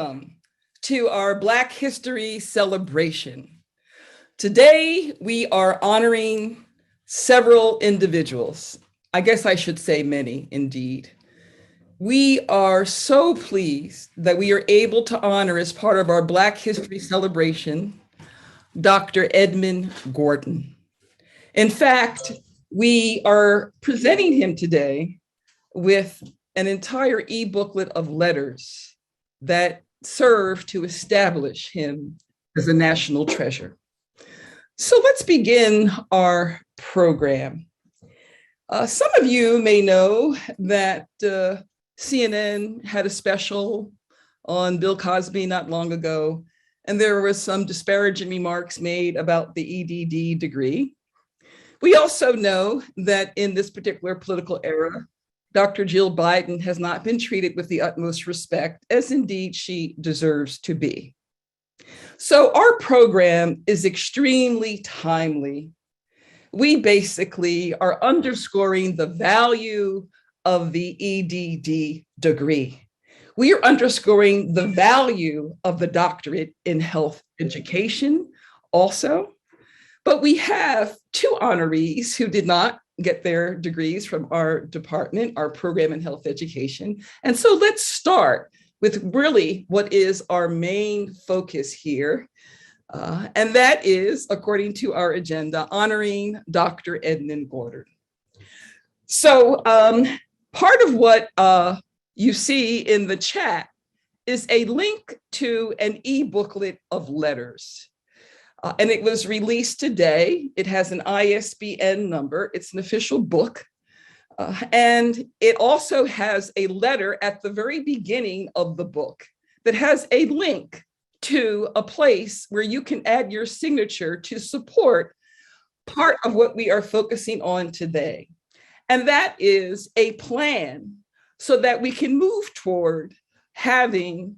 Welcome to our Black History celebration. Today, we are honoring several individuals. I guess I should say many, indeed. We are so pleased that we are able to honor, as part of our Black History celebration, Dr. Edmund Gordon. In fact, we are presenting him today with an entire e-booklet of letters that serve to establish him as a national treasure. So let's begin our program. Some of you may know that CNN had a special on Bill Cosby not long ago, and there were some disparaging remarks made about the Ed.D degree. We also know that in this particular political era, Dr. Jill Biden has not been treated with the utmost respect, as indeed she deserves to be. So our program is extremely timely. We basically are underscoring the value of the Ed.D degree. We are underscoring the value of the doctorate in health education also. But we have two honorees who did not get their degrees from our department, our program in health education. And so let's start with really what is our main focus here. And that is, according to our agenda, honoring Dr. Edmund Gordon. So part of what you see in the chat is a link to an e-booklet of letters. And it was released today. It has an ISBN number. It's an official book. And it also has a letter at the very beginning of the book that has a link to a place where you can add your signature to support part of what we are focusing on today. And that is a plan so that we can move toward having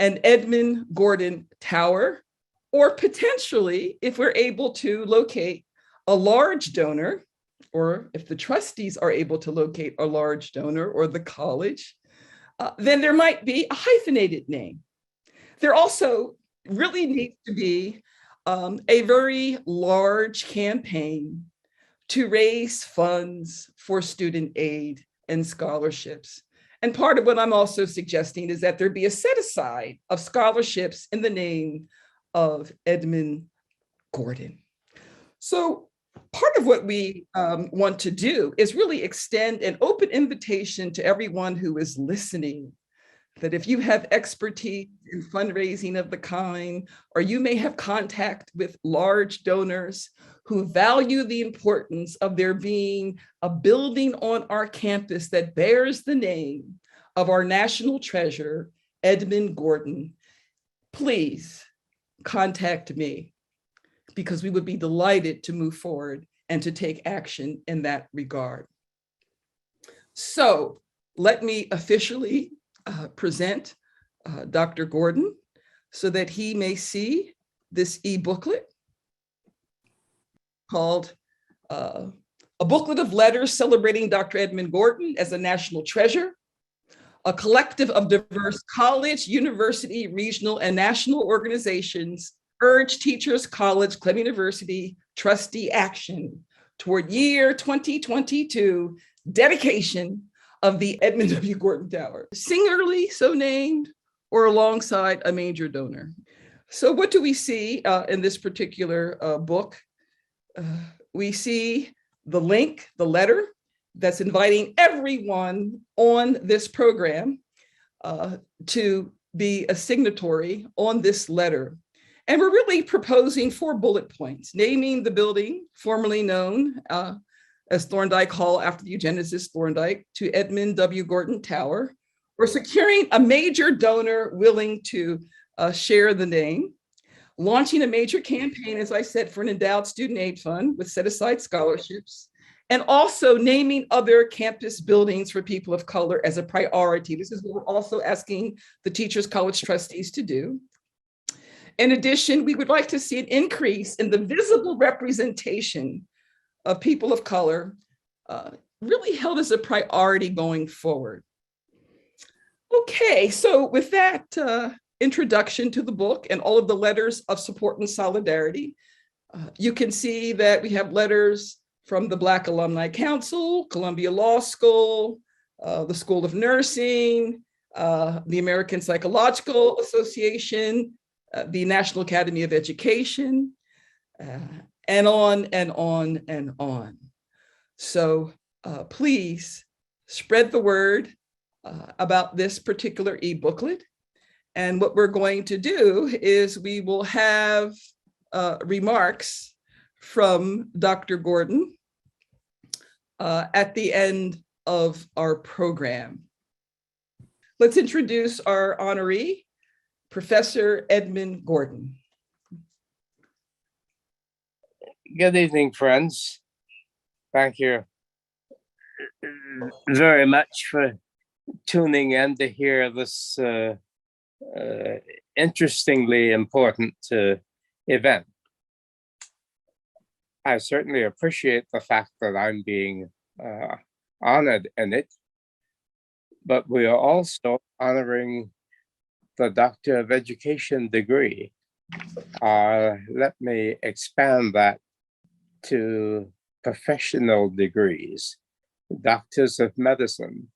an Edmund Gordon Tower, or potentially, if we're able to locate a large donor, or if the trustees are able to locate a large donor or the college, then there might be a hyphenated name. There also really needs to be a very large campaign to raise funds for student aid and scholarships. And part of what I'm also suggesting is that there be a set aside of scholarships in the name of Edmund Gordon. So part of what we want to do is really extend an open invitation to everyone who is listening, that if you have expertise in fundraising of the kind, or you may have contact with large donors who value the importance of there being a building on our campus that bears the name of our national treasure, Edmund Gordon, please contact me, because we would be delighted to move forward and to take action in that regard. So let me officially present Dr. Gordon so that he may see this e-booklet called A Booklet of Letters Celebrating Dr. Edmund Gordon as a National Treasure, a collective of diverse college, university, regional, and national organizations urge teachers, college, Columbia University trustee action toward year 2022 dedication of the Edmund W. Gordon Tower, singularly so named or alongside a major donor. So what do we see in this particular book? We see the link, the letter, that's inviting everyone on this program to be a signatory on this letter. And we're really proposing 4 bullet points: naming the building formerly known as Thorndike Hall after the eugenicist Thorndike to Edmund W. Gordon Tower, or securing a major donor willing to share the name, launching a major campaign, as I said, for an endowed student aid fund with set aside scholarships, and also naming other campus buildings for people of color as a priority. This is what we're also asking the Teachers College trustees to do. In addition, we would like to see an increase in the visible representation of people of color, really held as a priority going forward. Okay, so with that introduction to the book and all of the letters of support and solidarity. You can see that we have letters from the Black Alumni Council, Columbia Law School, the School of Nursing, the American Psychological Association, the National Academy of Education, and on and on and on. So please spread the word about this particular e-booklet. And what we're going to do is we will have remarks from Dr. Gordon at the end of our program. Let's introduce our honoree, Professor Edmund Gordon. Good evening, friends. Thank you very much for tuning in to hear this interestingly important event. I certainly appreciate the fact that I'm being honored in it, but we are also honoring the Doctor of Education degree. Let me expand that to professional degrees: Doctors of Medicine,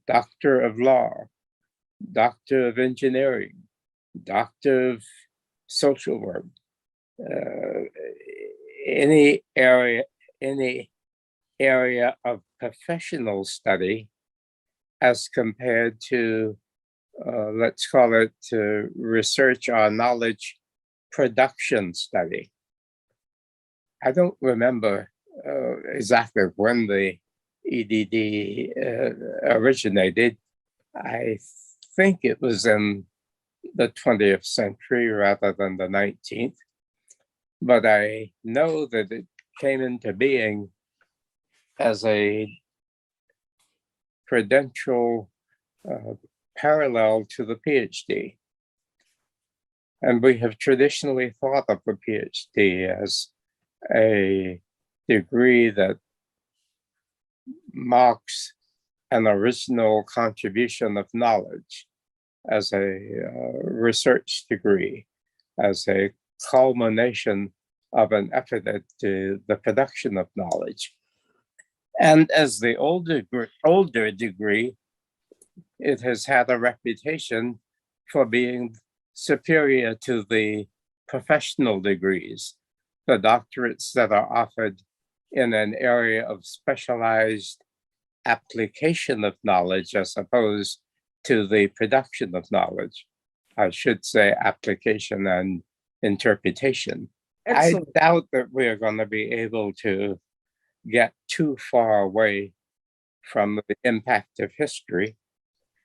Doctor of Law, Doctor of Engineering, Doctor of Social Work, any area of professional study as compared to, let's call it research or knowledge production study. I don't remember exactly when the EDD originated. I think it was in the 20th century rather than the 19th, but I know that it came into being as a credential parallel to the PhD. And we have traditionally thought of the PhD as a degree that marks an original contribution of knowledge, as a research degree, as a culmination of an effort at the production of knowledge. And as the older degree, it has had a reputation for being superior to the professional degrees, the doctorates that are offered in an area of specialized application of knowledge as opposed to the production of knowledge. I should say application and interpretation. Excellent. I doubt that we're going to be able to get too far away from the impact of history,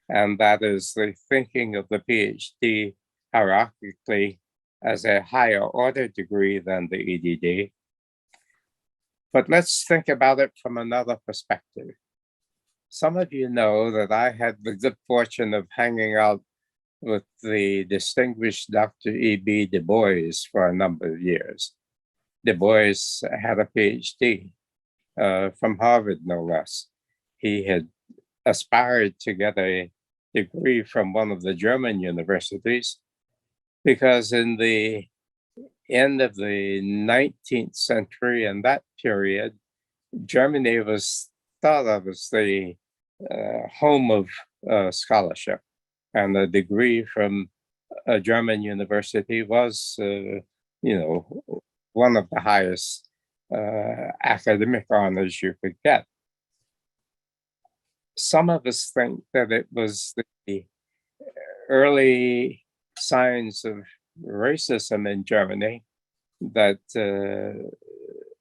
and that is the thinking of the PhD hierarchically as a higher order degree than the EDD. But let's think about it from another perspective. Some of you know that I had the good fortune of hanging out with the distinguished Dr. E.B. Du Bois for a number of years. Du Bois had a PhD from Harvard, no less. He had aspired to get a degree from one of the German universities because in the end of the 19th century and that period, Germany was thought of as the home of scholarship, and a degree from a German university was, one of the highest academic honors you could get. Some of us think that it was the early signs of racism in Germany that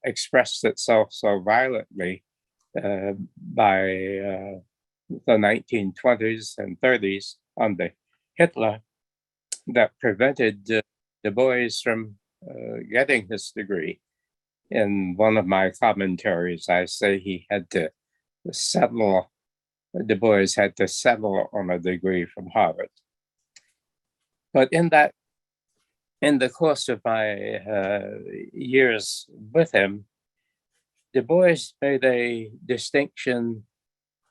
expressed itself so violently by the 1920s and 30s under Hitler that prevented Du Bois from getting his degree. In one of my commentaries, I say he had to settle, Du Bois had to settle on a degree from Harvard. But in the course of my years with him, Du Bois made a distinction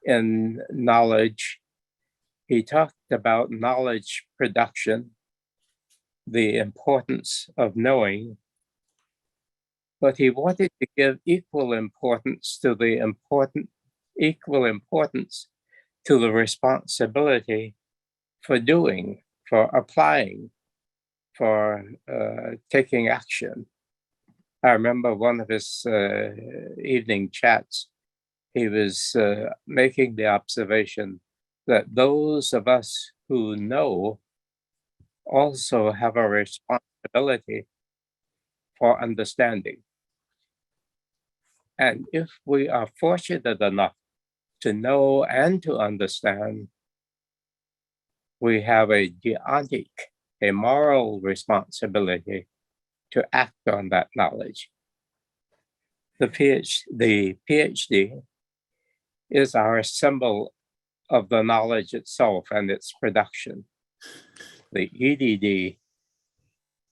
in knowledge. He talked about knowledge production the importance of knowing, but he wanted to give equal importance to the responsibility for doing, for applying, for taking action. I remember one of his evening chats, he was making the observation that those of us who know also have a responsibility for understanding. And if we are fortunate enough to know and to understand, we have a deontic, a moral responsibility to act on that knowledge. The PhD is our symbol of the knowledge itself and its production. The EDD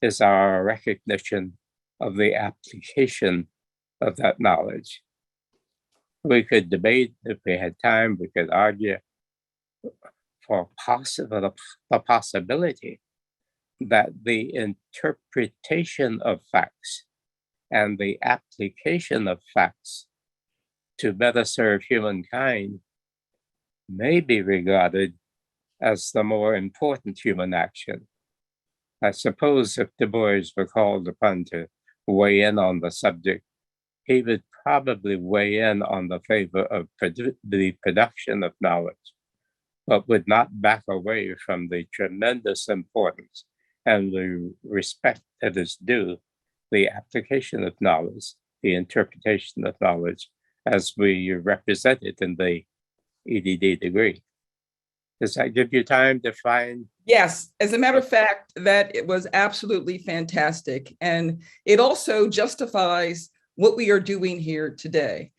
is our recognition of the application of that knowledge. We could debate if we had time, we could argue for the possibility that the interpretation of facts and the application of facts to better serve humankind may be regarded as the more important human action. I suppose if Du Bois were called upon to weigh in on the subject, he would probably weigh in on the favor of the production of knowledge, but would not back away from the tremendous importance and the respect that is due the application of knowledge, the interpretation of knowledge, as we represent it in the EDD degree. Does that give you time to find? Yes, as a matter of fact, that it was absolutely fantastic. And it also justifies what we are doing here today.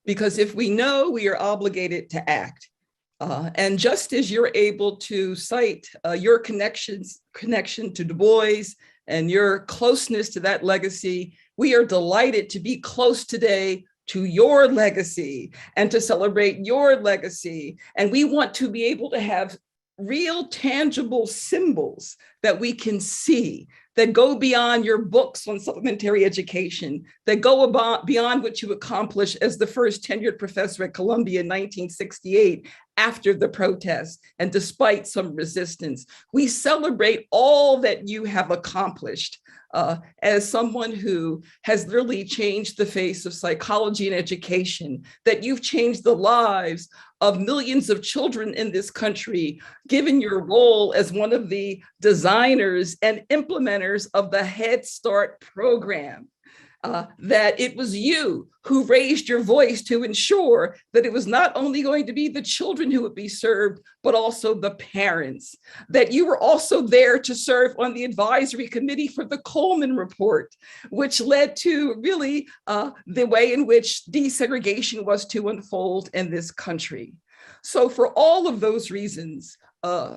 Because if we know, we are obligated to act. And just as you're able to cite your connection to Du Bois and your closeness to that legacy, we are delighted to be close today to your legacy and to celebrate your legacy. And we want to be able to have real tangible symbols that we can see, that go beyond your books on supplementary education, that go beyond what you accomplished as the first tenured professor at Columbia in 1968 after the protest and despite some resistance. We celebrate all that you have accomplished as someone who has literally changed the face of psychology and education, that you've changed the lives of millions of children in this country, given your role as one of the designers and implementers of the Head Start program. That it was you who raised your voice to ensure that it was not only going to be the children who would be served, but also the parents, that you were also there to serve on the advisory committee for the Coleman report, which led to really the way in which desegregation was to unfold in this country. So for all of those reasons,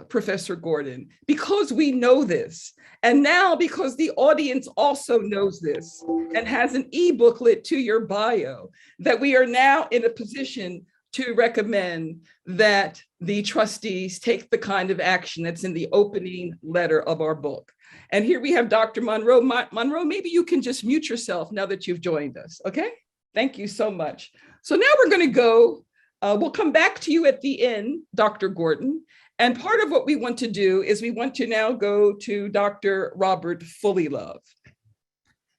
Professor Gordon, because we know this, and now because the audience also knows this and has an e-booklet to your bio, that we are now in a position to recommend that the trustees take the kind of action that's in the opening letter of our book. And here we have Dr. Monroe. Monroe, maybe you can just mute yourself now that you've joined us, okay? Thank you so much. So now we're gonna go, we'll come back to you at the end, Dr. Gordon. And part of what we want to do is we want to now go to Dr. Robert Fullilove.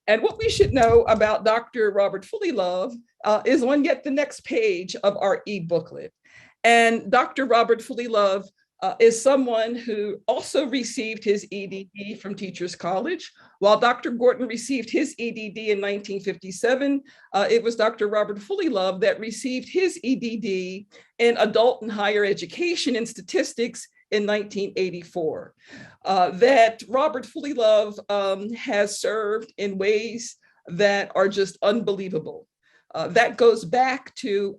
And what we should know about Dr. Robert Fullilove is on yet the next page of our e-booklet. And Dr. Robert Fullilove is someone who also received his EDD from Teachers College. While Dr. Gordon received his EDD in 1957, it was Dr. Robert Fullilove that received his EDD in adult and higher education and statistics in 1984. That Robert Fullilove has served in ways that are just unbelievable. That goes back to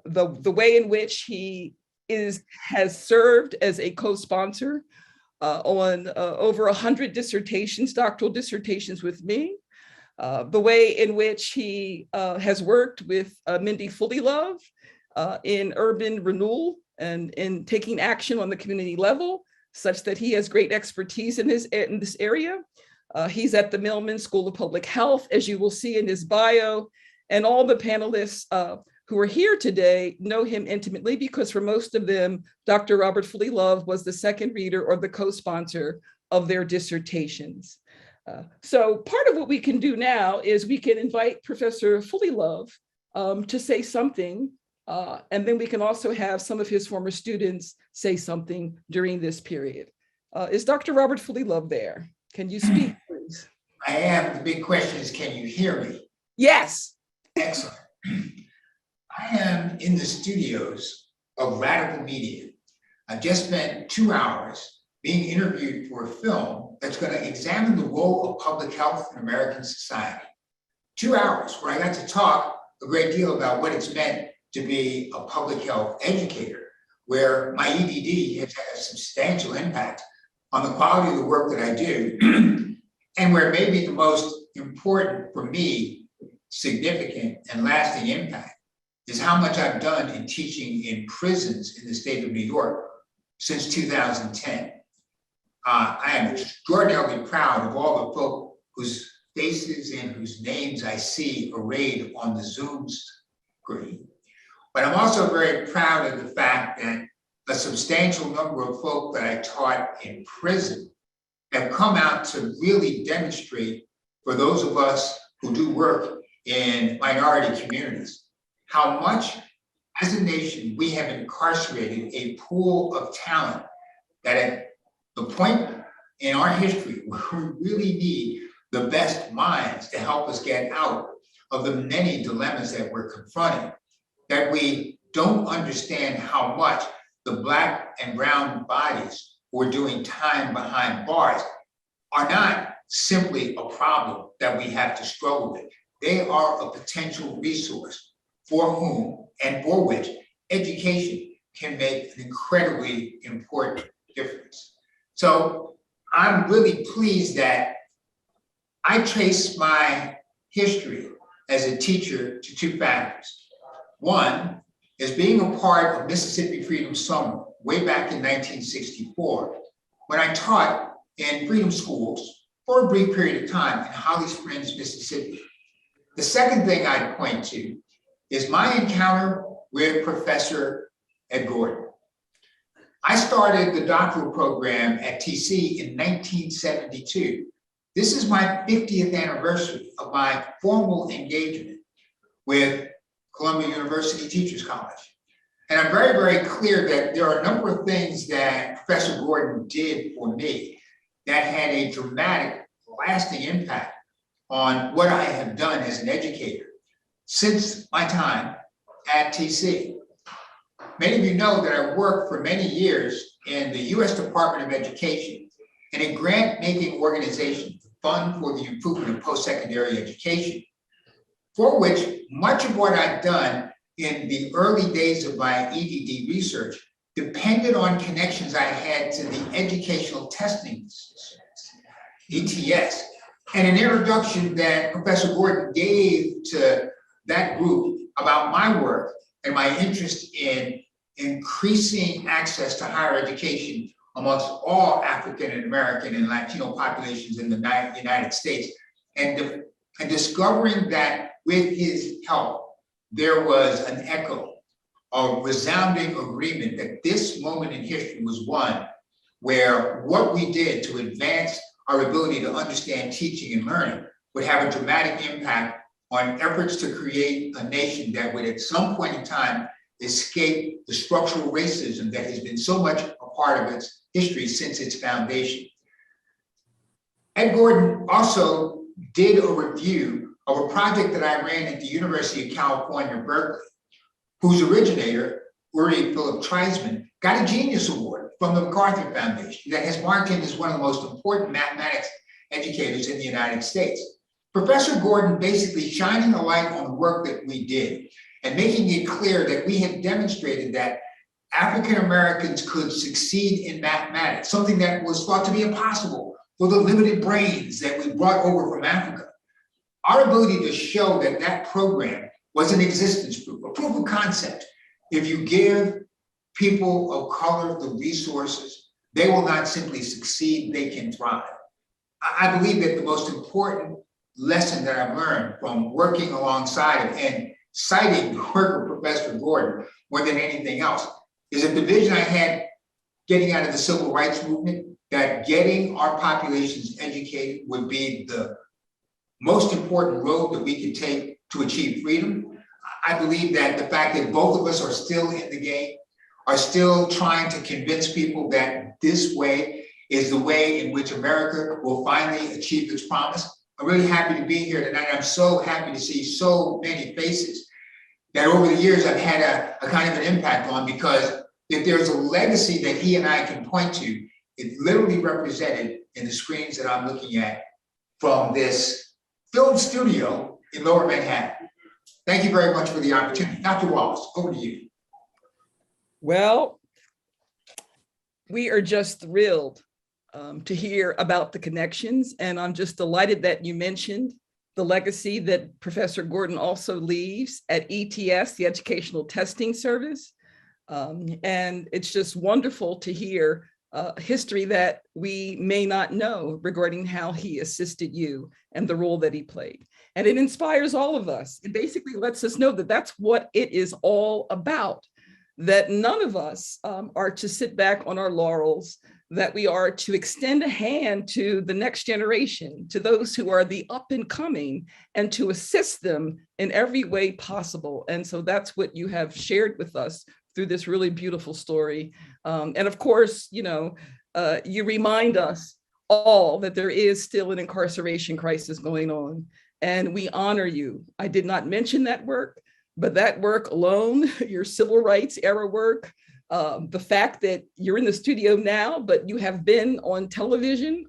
the way in which he has served as a co-sponsor on over 100 dissertations, doctoral dissertations with me. The way in which he has worked with Mindy Fullilove in urban renewal and in taking action on the community level. such that he has great expertise in this area. He's at the Mailman School of Public Health, as you will see in his bio, and all the panelists who are here today know him intimately because for most of them, Dr. Robert Fullilove was the second reader or the co-sponsor of their dissertations. So part of what we can do now is we can invite Professor Fullilove to say something, and then we can also have some of his former students say something during this period. Is Dr. Robert Fullilove there? Can you speak, please? I am. The big question is, can you hear me? Yes. Excellent. I am in the studios of Radical Media. I've just spent 2 hours being interviewed for a film that's going to examine the role of public health in American society. 2 hours where I got to talk a great deal about what it's meant to be a public health educator, where my Ed.D has had a substantial impact on the quality of the work that I do, and where maybe the most important for me, significant and lasting impact is how much I've done in teaching in prisons in the state of New York since 2010. I am extraordinarily proud of all the folk whose faces and whose names I see arrayed on the Zoom screen. But I'm also very proud of the fact that a substantial number of folk that I taught in prison have come out to really demonstrate for those of us who do work in minority communities, how much as a nation we have incarcerated a pool of talent that at the point in our history where we really need the best minds to help us get out of the many dilemmas that we're confronting, that we don't understand how much the Black and brown bodies who are doing time behind bars are not simply a problem that we have to struggle with. They are a potential resource for whom and for which education can make an incredibly important difference. So I'm really pleased that I trace my history as a teacher to 2 factors. One is being a part of Mississippi Freedom Summer way back in 1964, when I taught in freedom schools for a brief period of time in Holly Springs, Mississippi. The second thing I'd point to is my encounter with Professor Ed Gordon. I started the doctoral program at TC in 1972. This is my 50th anniversary of my formal engagement with Columbia University Teachers College. And I'm very, very clear that there are a number of things that Professor Gordon did for me that had a dramatic, lasting impact on what I have done as an educator since my time at TC. Many of you know that I worked for many years in the US Department of Education in a grant-making organization to fund for the improvement of post-secondary education, for which much of what I've done in the early days of my Ed.D research depended on connections I had to the educational testing ETS, and an introduction that Professor Gordon gave to that group about my work and my interest in increasing access to higher education amongst all African and American and Latino populations in the United States, and discovering that with his help, there was an echo, a resounding agreement that this moment in history was one where what we did to advance our ability to understand teaching and learning would have a dramatic impact on efforts to create a nation that would at some point in time escape the structural racism that has been so much a part of its history since its foundation. Ed Gordon also did a review of a project that I ran at the University of California, Berkeley, whose originator, Uri Philip Treisman, got a Genius Award from the MacArthur Foundation that has marked him as one of the most important mathematics educators in the United States. Professor Gordon basically shining a light on the work that we did and making it clear that we had demonstrated that African Americans could succeed in mathematics, something that was thought to be impossible for the limited brains that we brought over from Africa. Our ability to show that that program was an existence proof, a proof of concept. If you give people of color the resources they will not simply succeed, they can thrive. I believe that the most important lesson that I've learned from working alongside him and citing the work of Professor Gordon more than anything else is that the vision I had getting out of the civil rights movement, that getting our populations educated would be the most important road that we could take to achieve freedom. I believe that the fact that both of us are still in the game, are still trying to convince people that this way is the way in which America will finally achieve its promise. I'm really happy to be here tonight. I'm so happy to see so many faces that over the years I've had a kind of an impact on, because if there's a legacy that he and I can point to, it's literally represented in the screens that I'm looking at from this film studio in Lower Manhattan. Thank you very much for the opportunity. Dr. Wallace, over to you. Well, we are just thrilled to hear about the connections, and I'm just delighted that you mentioned the legacy that Professor Gordon also leaves at ETS, the Educational Testing Service. And it's just wonderful to hear history that we may not know regarding how he assisted you and the role that he played. And it inspires all of us. It basically lets us know that that's what it is all about, that none of us are to sit back on our laurels, that we are to extend a hand to the next generation, to those who are the up and coming, and to assist them in every way possible. And so that's what you have shared with us through this really beautiful story. And of course, you know, you remind us all that there is still an incarceration crisis going on, and we honor you. I did not mention that work, but that work alone, your civil rights era work, the fact that you're in the studio now, but you have been on television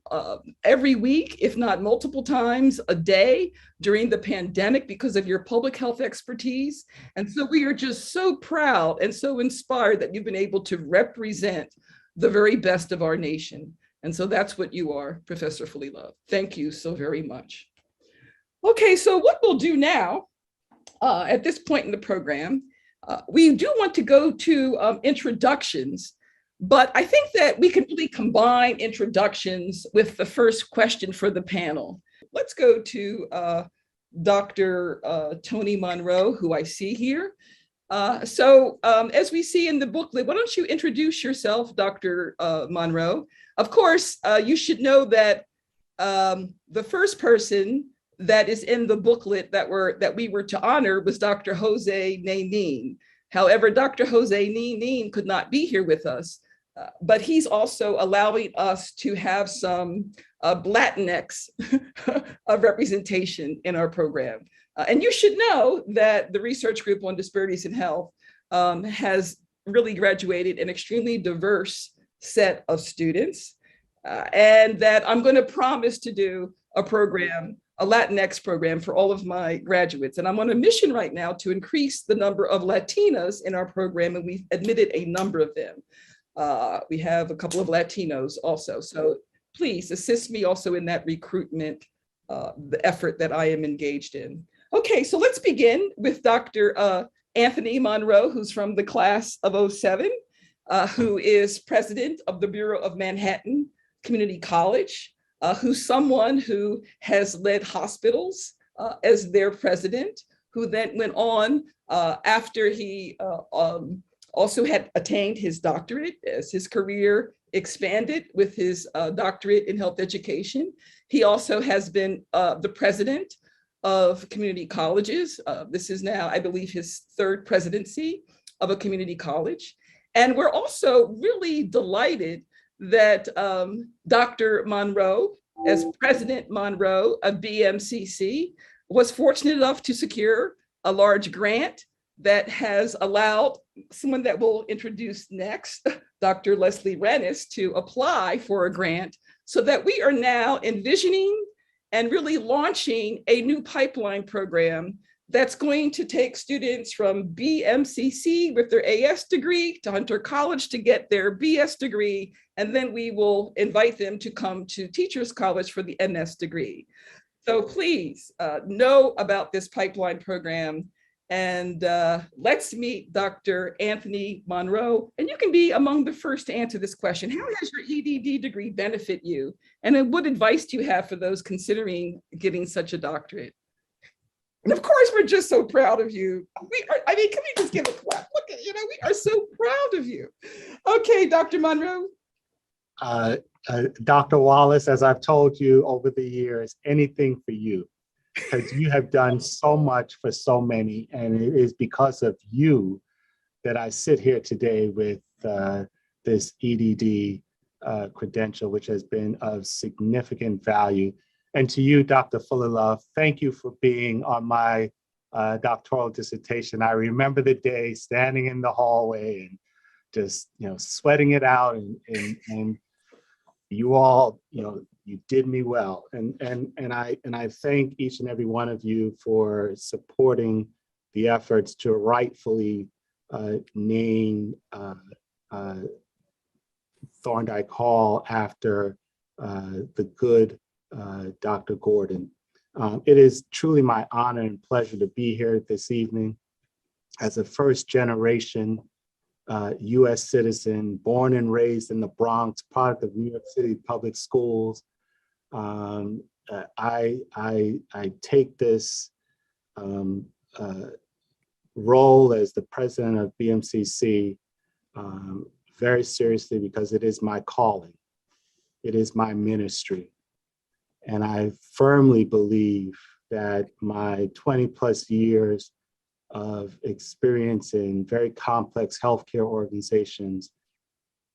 every week, if not multiple times a day during the pandemic because of your public health expertise. And so we are just so proud and so inspired that you've been able to represent the very best of our nation. And so that's what you are, Professor Fullilove. Thank you so very much. Okay, so what we'll do now at this point in the program, we do want to go to introductions, but I think that we can really combine introductions with the first question for the panel. Let's go to Dr. Toni Monroe, who I see here. So as we see in the booklet, why don't you introduce yourself, Dr. Monroe? Of course, you should know that the first person that is in the booklet that we were to honor was Dr. Jose Nainin. However, Dr. Jose Nainin could not be here with us, but he's also allowing us to have some Latinx representation in our program. And you should know that the research group on disparities in health has really graduated an extremely diverse set of students, and that I'm going to promise to do a program, a Latinx program for all of my graduates. And I'm on a mission right now to increase the number of Latinas in our program, and we've admitted a number of them. We have a couple of Latinos also. So please assist me also in that recruitment, the effort that I am engaged in. Okay, so let's begin with Dr. Anthony Monroe, who's from the class of '07, who is president of the Bureau of Manhattan Community College, who's someone who has led hospitals as their president, who then went on after he also had attained his doctorate, as his career expanded with his doctorate in health education. He also has been the president of community colleges. This is now, I believe, his third presidency of a community college. And we're also really delighted that Dr. Monroe, as President Monroe of BMCC, was fortunate enough to secure a large grant that has allowed someone that we'll introduce next, Dr. Leslie Rennis, to apply for a grant so that we are now envisioning and really launching a new pipeline program that's going to take students from BMCC with their AS degree to Hunter College to get their BS degree, and then we will invite them to come to Teachers College for the MS degree. So please know about this pipeline program And let's meet Dr. Anthony Monroe. And you can be among the first to answer this question. How has your EDD degree benefit you? And then what advice do you have for those considering getting such a doctorate? And of course, we're just so proud of you. We are, I mean, can we just give a clap? Look at, you know, we are so proud of you. Okay, Dr. Monroe. Dr. Wallace, as I've told you over the years, anything for you, because you have done so much for so many, and it is because of you that I sit here today with this EDD credential, which has been of significant value. And to you, Dr. Fullilove, thank you for being on my doctoral dissertation. I remember the day standing in the hallway and just, you know, sweating it out, and you all, you know, you did me well. And I thank each and every one of you for supporting the efforts to rightfully name Thorndike Hall after the good Dr. Gordon. It is truly my honor and pleasure to be here this evening as a first generation US citizen, born and raised in the Bronx, product of New York City public schools. I take this role as the president of BMCC very seriously, because it is my calling. It is my ministry. And I firmly believe that my 20 plus years of experience in very complex healthcare organizations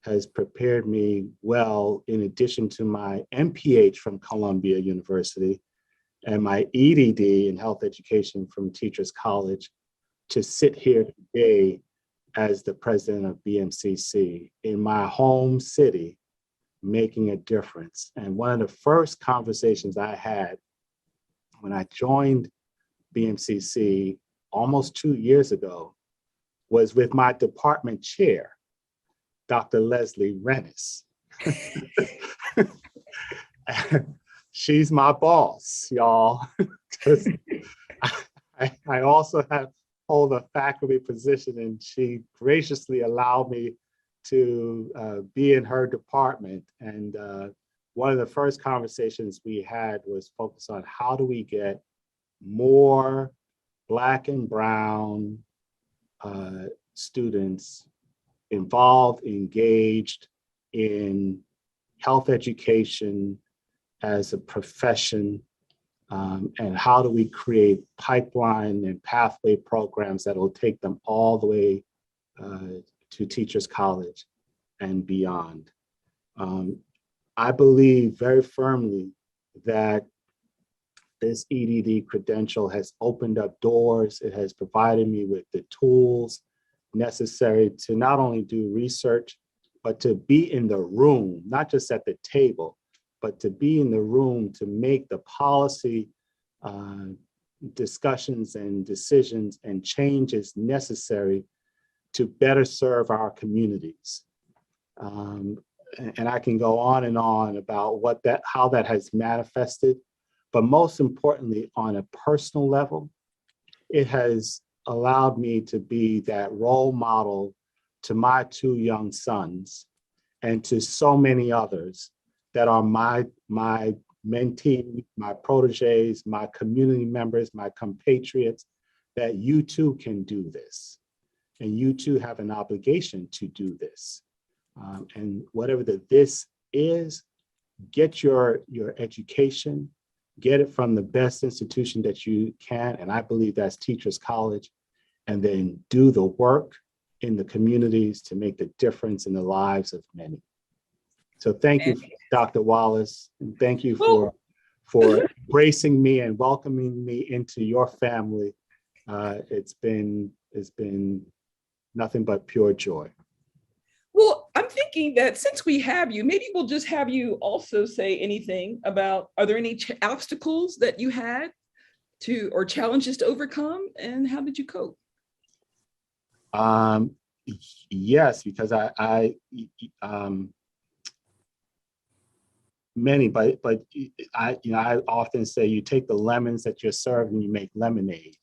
has prepared me well, in addition to my MPH from Columbia University and my EDD in health education from Teachers College, to sit here today as the president of BMCC in my home city, making a difference. And one of the first conversations I had when I joined BMCC almost 2 years ago was with my department chair, Dr. Leslie Rennis. She's my boss, y'all. I also hold a faculty position, and she graciously allowed me to be in her department. And one of the first conversations we had was focused on how do we get more Black and Brown students involved, engaged in health education as a profession, and how do we create pipeline and pathway programs that will take them all the way to Teachers College and beyond. I believe very firmly that this EDD credential has opened up doors. It has provided me with the tools necessary to not only do research, but to be in the room, not just at the table, but to be in the room to make the policy discussions and decisions and changes necessary to better serve our communities. And I can go on and on about how that has manifested. But most importantly, on a personal level, it has allowed me to be that role model to my 2 young sons and to so many others that are my mentees, my proteges, my community members, my compatriots, that you too can do this. And you too have an obligation to do this. And whatever this is, get your education, get it from the best institution that you can, and I believe that's Teachers College, and then do the work in the communities to make the difference in the lives of many. So thank you, Dr. Wallace, and thank you for embracing me and welcoming me into your family. It's been nothing but pure joy. Well, I'm thinking that since we have you, maybe we'll just have you also say anything about, are there any obstacles that you had or challenges to overcome, and how did you cope? Yes, because many, but I often say you take the lemons that you're served and you make lemonade.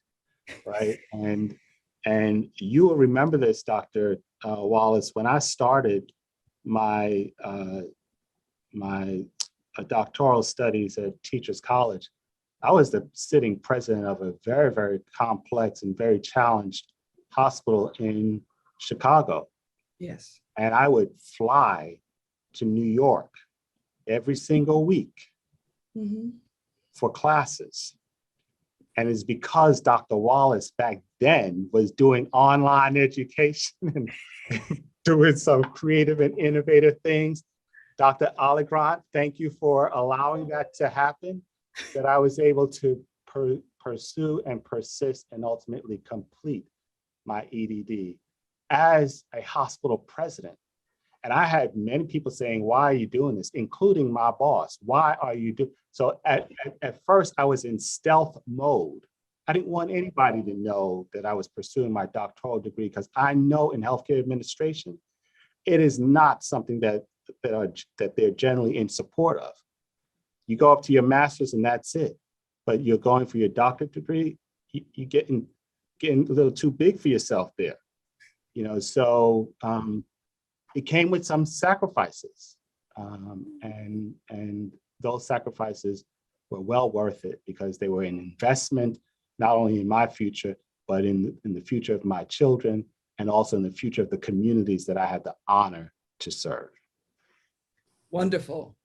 right? And you will remember this, Dr. Wallace, when I started my doctoral studies at Teachers College, I was the sitting president of a very, very complex and very challenged hospital in Chicago. Yes. And I would fly to New York every single week for classes. And it's because Dr. Wallace back then was doing online education and doing some creative and innovative things. Dr. Allegrant, thank you for allowing that to happen, that I was able to pursue and persist and ultimately complete my EDD as a hospital president. And I had many people saying, why are you doing this? Including my boss. Why are you doing? So at first I was in stealth mode. I didn't want anybody to know that I was pursuing my doctoral degree, because I know in healthcare administration, it is not something that they're generally in support of. You go up to your master's and that's it. But you're going for your doctorate degree, you're getting a little too big for yourself there. So it came with some sacrifices, and those sacrifices were well worth it, because they were an investment not only in my future, but in the future of my children, and also in the future of the communities that I had the honor to serve. Wonderful.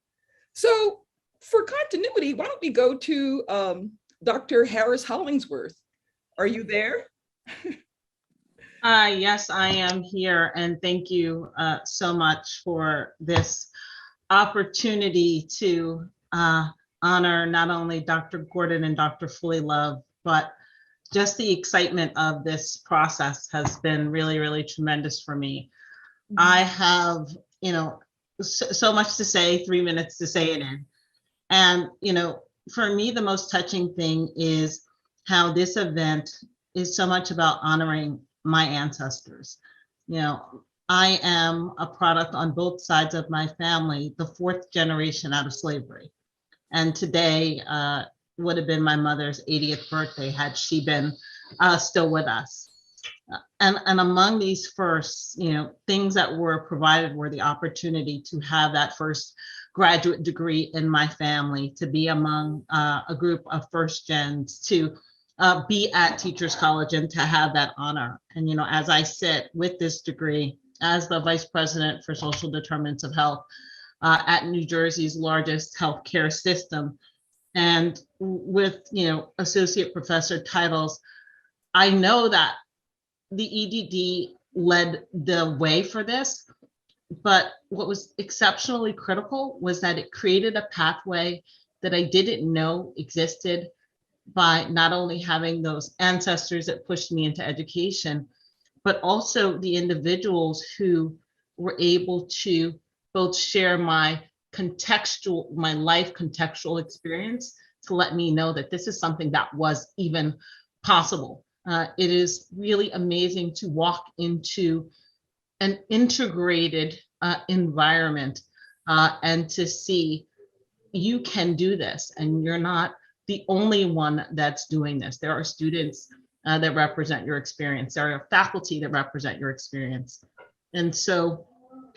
So for continuity, why don't we go to Dr. Harris Hollingsworth? Are you there? Yes, I am here, and thank you so much for this opportunity to honor not only Dr. Gordon and Dr. Fullilove, but just the excitement of this process has been really, really tremendous for me. I have, so much to say, 3 minutes to say it in. And, for me, the most touching thing is how this event is so much about honoring my ancestors. I am a product on both sides of my family, the 4th generation out of slavery. And today would have been my mother's 80th birthday had she been still with us. And among these first, things that were provided were the opportunity to have that first graduate degree in my family, to be among a group of first gens, to be at Teachers College and to have that honor. And, as I sit with this degree as the Vice President for Social Determinants of Health at New Jersey's largest healthcare system, and with, associate professor titles, I know that the EDD led the way for this, but what was exceptionally critical was that it created a pathway that I didn't know existed, by not only having those ancestors that pushed me into education, but also the individuals who were able to both share my life contextual experience to let me know that this is something that was even possible. It is really amazing to walk into an integrated environment and to see you can do this, and you're not the only one that's doing this. There are students that represent your experience. There are faculty that represent your experience. And so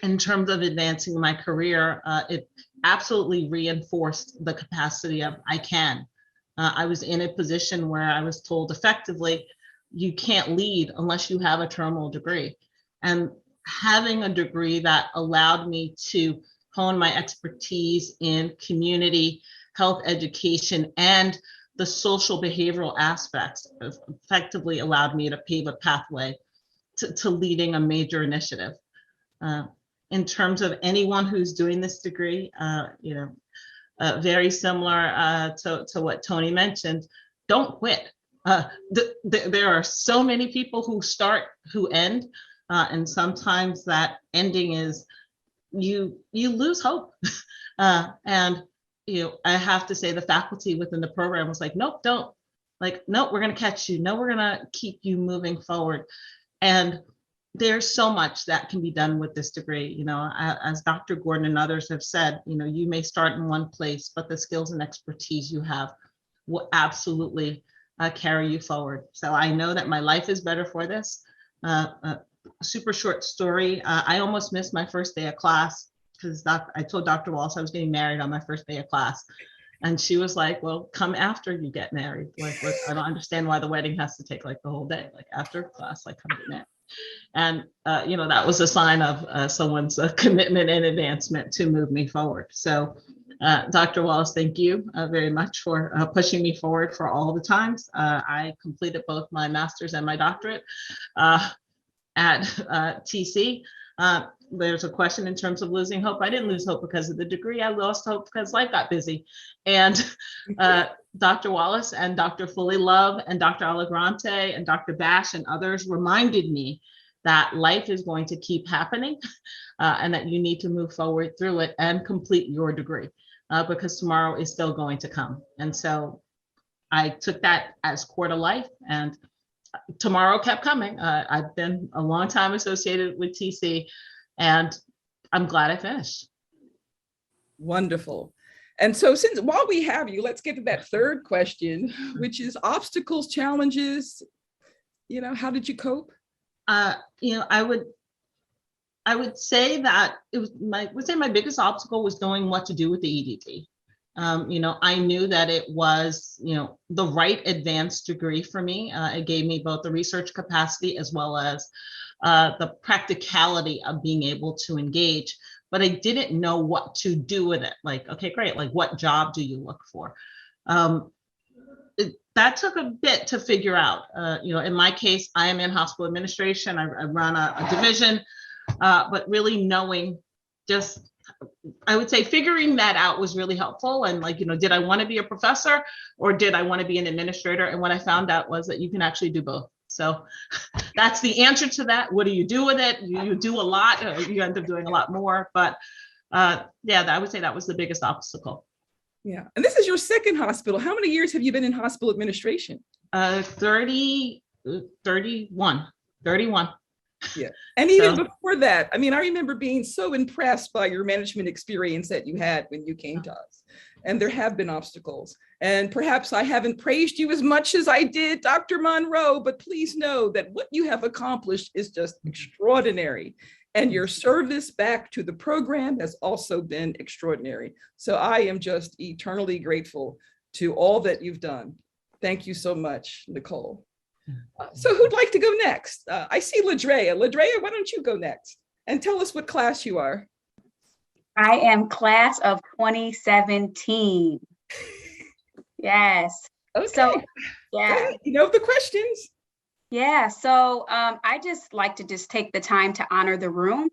in terms of advancing my career, it absolutely reinforced the capacity of I can. I was in a position where I was told effectively, you can't lead unless you have a terminal degree. And having a degree that allowed me to hone my expertise in community health education and the social behavioral aspects effectively allowed me to pave a pathway to leading a major initiative. In terms of anyone who's doing this degree, very similar to what Tony mentioned, don't quit. There are so many people who start, who end, and sometimes that ending is you lose hope. And I have to say the faculty within the program was like, nope, don't. Like, nope, we're going to catch you. No, we're going to keep you moving forward. And there's so much that can be done with this degree. As Dr. Gordon and others have said, you may start in one place, but the skills and expertise you have will absolutely carry you forward. So I know that my life is better for this. Super short story. I almost missed my first day of class because I told Dr. Wallace I was getting married on my first day of class. And she was like, well, come after you get married. Like, I don't understand why the wedding has to take like the whole day, like after class, like come get married. And, that was a sign of someone's commitment and advancement to move me forward. So Dr. Wallace, thank you very much for pushing me forward for all the times. I completed both my master's and my doctorate at TC. There's a question in terms of losing hope. I didn't lose hope because of the degree. I lost hope because life got busy. And Dr. Wallace and Dr. Fullilove and Dr. Allegrante and Dr. Bash and others reminded me that life is going to keep happening and that you need to move forward through it and complete your degree because tomorrow is still going to come. And so I took that as core to life, and tomorrow kept coming. I've been a long time associated with TC, and I'm glad I finished. Wonderful. And so while we have you, let's get to that third question, which is obstacles, challenges. How did you cope? I would say that it was my biggest obstacle was knowing what to do with the EDD. I knew that it was, the right advanced degree for me. It gave me both the research capacity as well as the practicality of being able to engage, but I didn't know what to do with it. Like, okay, great. Like, what job do you look for? That took a bit to figure out. In my case, I am in hospital administration. I run a division, but really knowing I would say figuring that out was really helpful. And did I want to be a professor or did I want to be an administrator? And what I found out was that you can actually do both. So that's the answer to that. What do you do with it? You do a lot, you end up doing a lot more, but I would say that was the biggest obstacle. Yeah. And this is your second hospital. How many years have you been in hospital administration? 31. Yeah. And even before that, I remember being so impressed by your management experience that you had when you came to us. And there have been obstacles. And perhaps I haven't praised you as much as I did Dr. Monroe, but please know that what you have accomplished is just extraordinary. And your service back to the program has also been extraordinary. So I am just eternally grateful to all that you've done. Thank you so much, Nicole. So who'd like to go next? I see Ladrea. Ladrea, why don't you go next and tell us what class you are? I am class of 2017. Yes. Okay. So, yeah. You know the questions. Yeah. So I just like to take the time to honor the room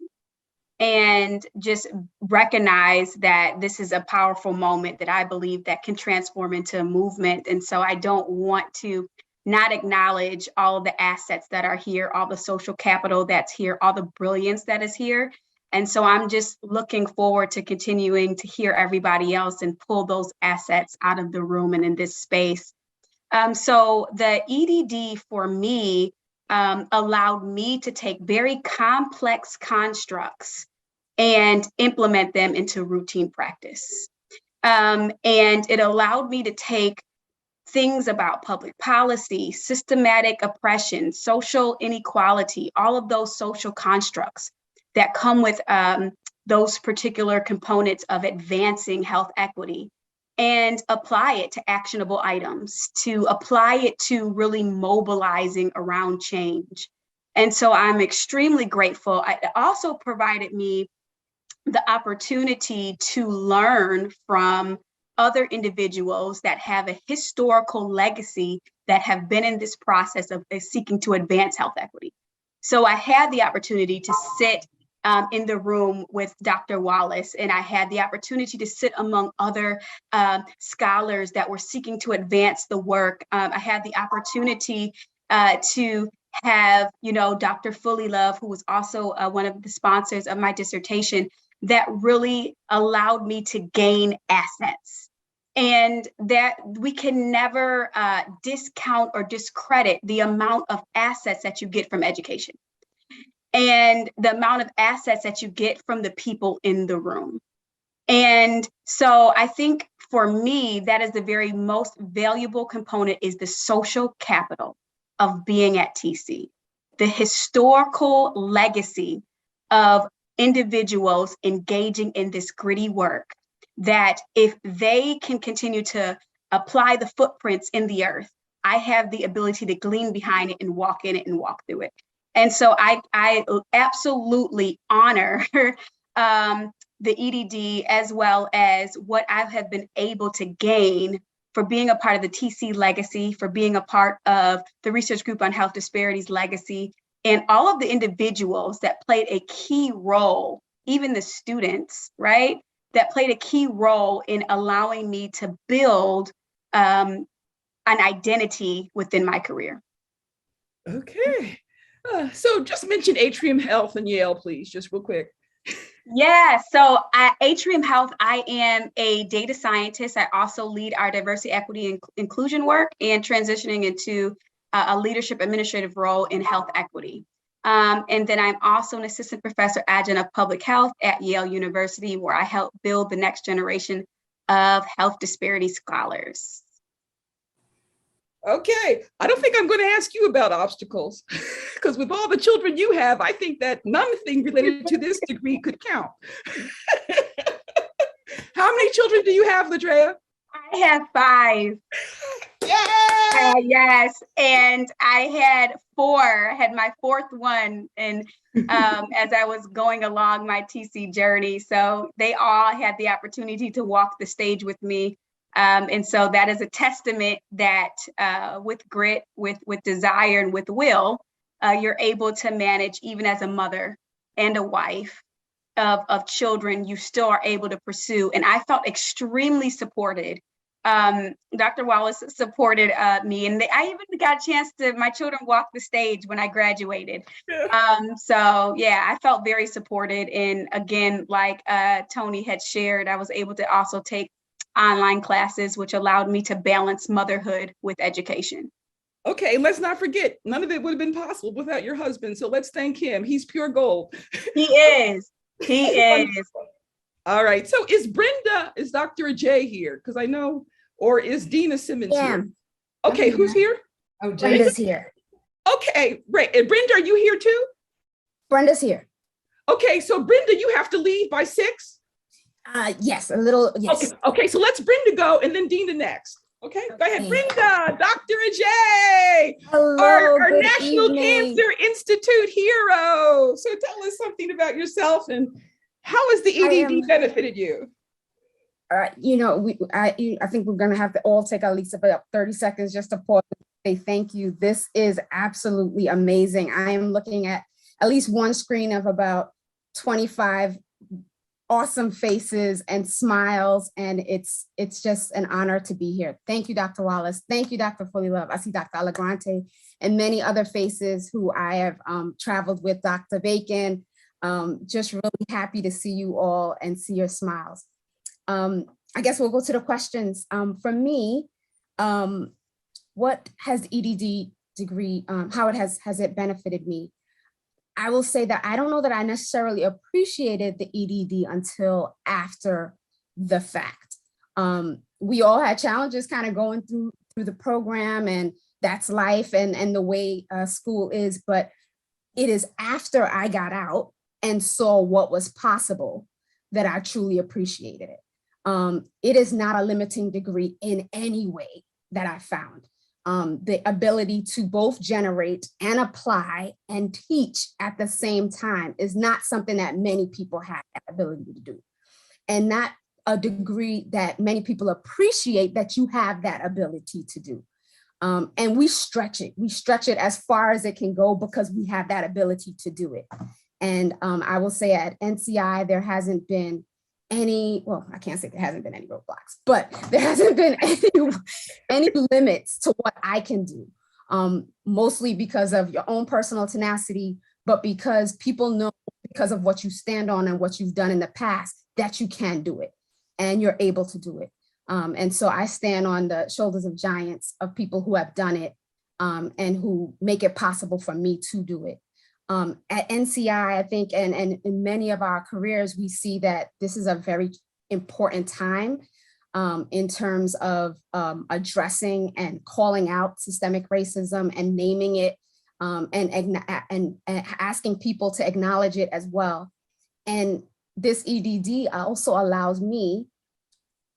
and just recognize that this is a powerful moment that I believe that can transform into a movement. And so I don't want to not acknowledge all of the assets that are here, all the social capital that's here, all the brilliance that is here. And so I'm just looking forward to continuing to hear everybody else and pull those assets out of the room and in this space. So the EDD for me allowed me to take very complex constructs and implement them into routine practice. And it allowed me to take things about public policy, systematic oppression, social inequality, all of those social constructs that come with those particular components of advancing health equity, and apply it to actionable items, to apply it to really mobilizing around change. And so I'm extremely grateful. It also provided me the opportunity to learn from other individuals that have a historical legacy that have been in this process of seeking to advance health equity. So I had the opportunity to sit in the room with Dr. Wallace, and I had the opportunity to sit among other scholars that were seeking to advance the work. I had the opportunity to have, Dr. Fullilove, who was also one of the sponsors of my dissertation, that really allowed me to gain assets. And that we can never discount or discredit the amount of assets that you get from education and the amount of assets that you get from the people in the room. And so I think for me, that is the very most valuable component, is the social capital of being at TC, the historical legacy of individuals engaging in this gritty work, that if they can continue to apply the footprints in the earth, I have the ability to glean behind it and walk in it and walk through it. And so I absolutely honor the EDD, as well as what I have been able to gain for being a part of the TC legacy, for being a part of the Research Group on Health Disparities legacy, and all of the individuals that played a key role, even the students, right, that played a key role in allowing me to build an identity within my career. Okay. So just mention Atrium Health and Yale, please, just real quick. Yeah, so at Atrium Health, I am a data scientist. I also lead our diversity, equity, and inclusion work, and transitioning into a leadership administrative role in health equity. And then I'm also an assistant professor adjunct of public health at Yale University, where I help build the next generation of health disparity scholars. Okay, I don't think I'm going to ask you about obstacles, because with all the children you have, I think that nothing related to this degree could count. How many children do you have, Ladrea? I have 5. Yay! Yes, and I had 4. I had my 4th one, and as I was going along my TC journey, so they all had the opportunity to walk the stage with me. And so that is a testament that with grit, with desire, and with will, you're able to manage, even as a mother and a wife of children, you still are able to pursue. And I felt extremely supported. Dr. Wallace supported me, and I even got a chance to, my children walked the stage when I graduated. So yeah, I felt very supported. And again, like Tony had shared, I was able to also take online classes, which allowed me to balance motherhood with education. Okay, and let's not forget, none of it would have been possible without your husband. So let's thank him. He's pure gold. He is. He is. All right. So is Dr. Ajay here? Because I know, or is Dina Simmons here? Okay, who's here? Oh, Brenda's here. Okay, right. And Brenda, are you here too? Brenda's here. Okay, so Brenda, you have to leave by 6? Yes, a little, yes. Okay, so let's Brenda go and then Dina next. Okay, go ahead, Brenda, Dr. Ajay, Hello, our good National evening. Cancer Institute hero. So tell us something about yourself and how has the EDD benefited you? You know, I think we're going to have to all take at least about 30 seconds just to pause and say thank you. This is absolutely amazing. I am looking at least one screen of about 25 awesome faces and smiles, and it's just an honor to be here. Thank you, Dr. Wallace. Thank you, Dr. Fullilove. I see Dr. Allegrante and many other faces who I have traveled with, Dr. Bacon. Just really happy to see you all and see your smiles. I guess we'll go to the questions. For me, what has EDD degree, how has it benefited me? I will say that I don't know that I necessarily appreciated the EDD until after the fact. We all had challenges kind of going through the program, and that's life and the way school is, but it is after I got out and saw what was possible that I truly appreciated it. It is not a limiting degree in any way that I found. The ability to both generate and apply and teach at the same time is not something that many people have that ability to do. And not a degree that many people appreciate that you have that ability to do. And we stretch it. We stretch it as far as it can go because we have that ability to do it. And I will say at NCI, there hasn't been any, well, I can't say there hasn't been any roadblocks, but there hasn't been any limits to what I can do, mostly because of your own personal tenacity, but because people know because of what you stand on and what you've done in the past that you can do it and you're able to do it. And so I stand on the shoulders of giants of people who have done it and who make it possible for me to do it. At NCI, I think, and in many of our careers, we see that this is a very important time in terms of addressing and calling out systemic racism and naming it, and asking people to acknowledge it as well. And this EDD also allows me,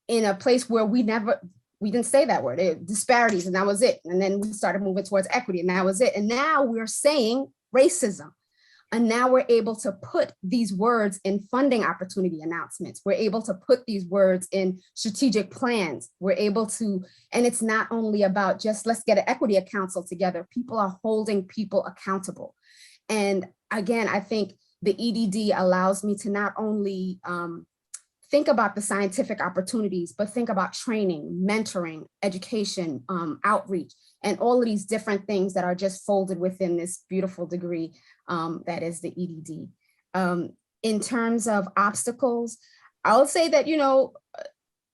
in a place where we didn't say that word, disparities, and that was it. And then we started moving towards equity, and that was it. And now we're saying racism. And now we're able to put these words in funding opportunity announcements. We're able to put these words in strategic plans. We're able to, and it's not only about just let's get an equity council together. People are holding people accountable. And again, I think the EDD allows me to not only think about the scientific opportunities, but think about training, mentoring, education, outreach, and all of these different things that are just folded within this beautiful degree that is the EDD. In terms of obstacles, I would say that,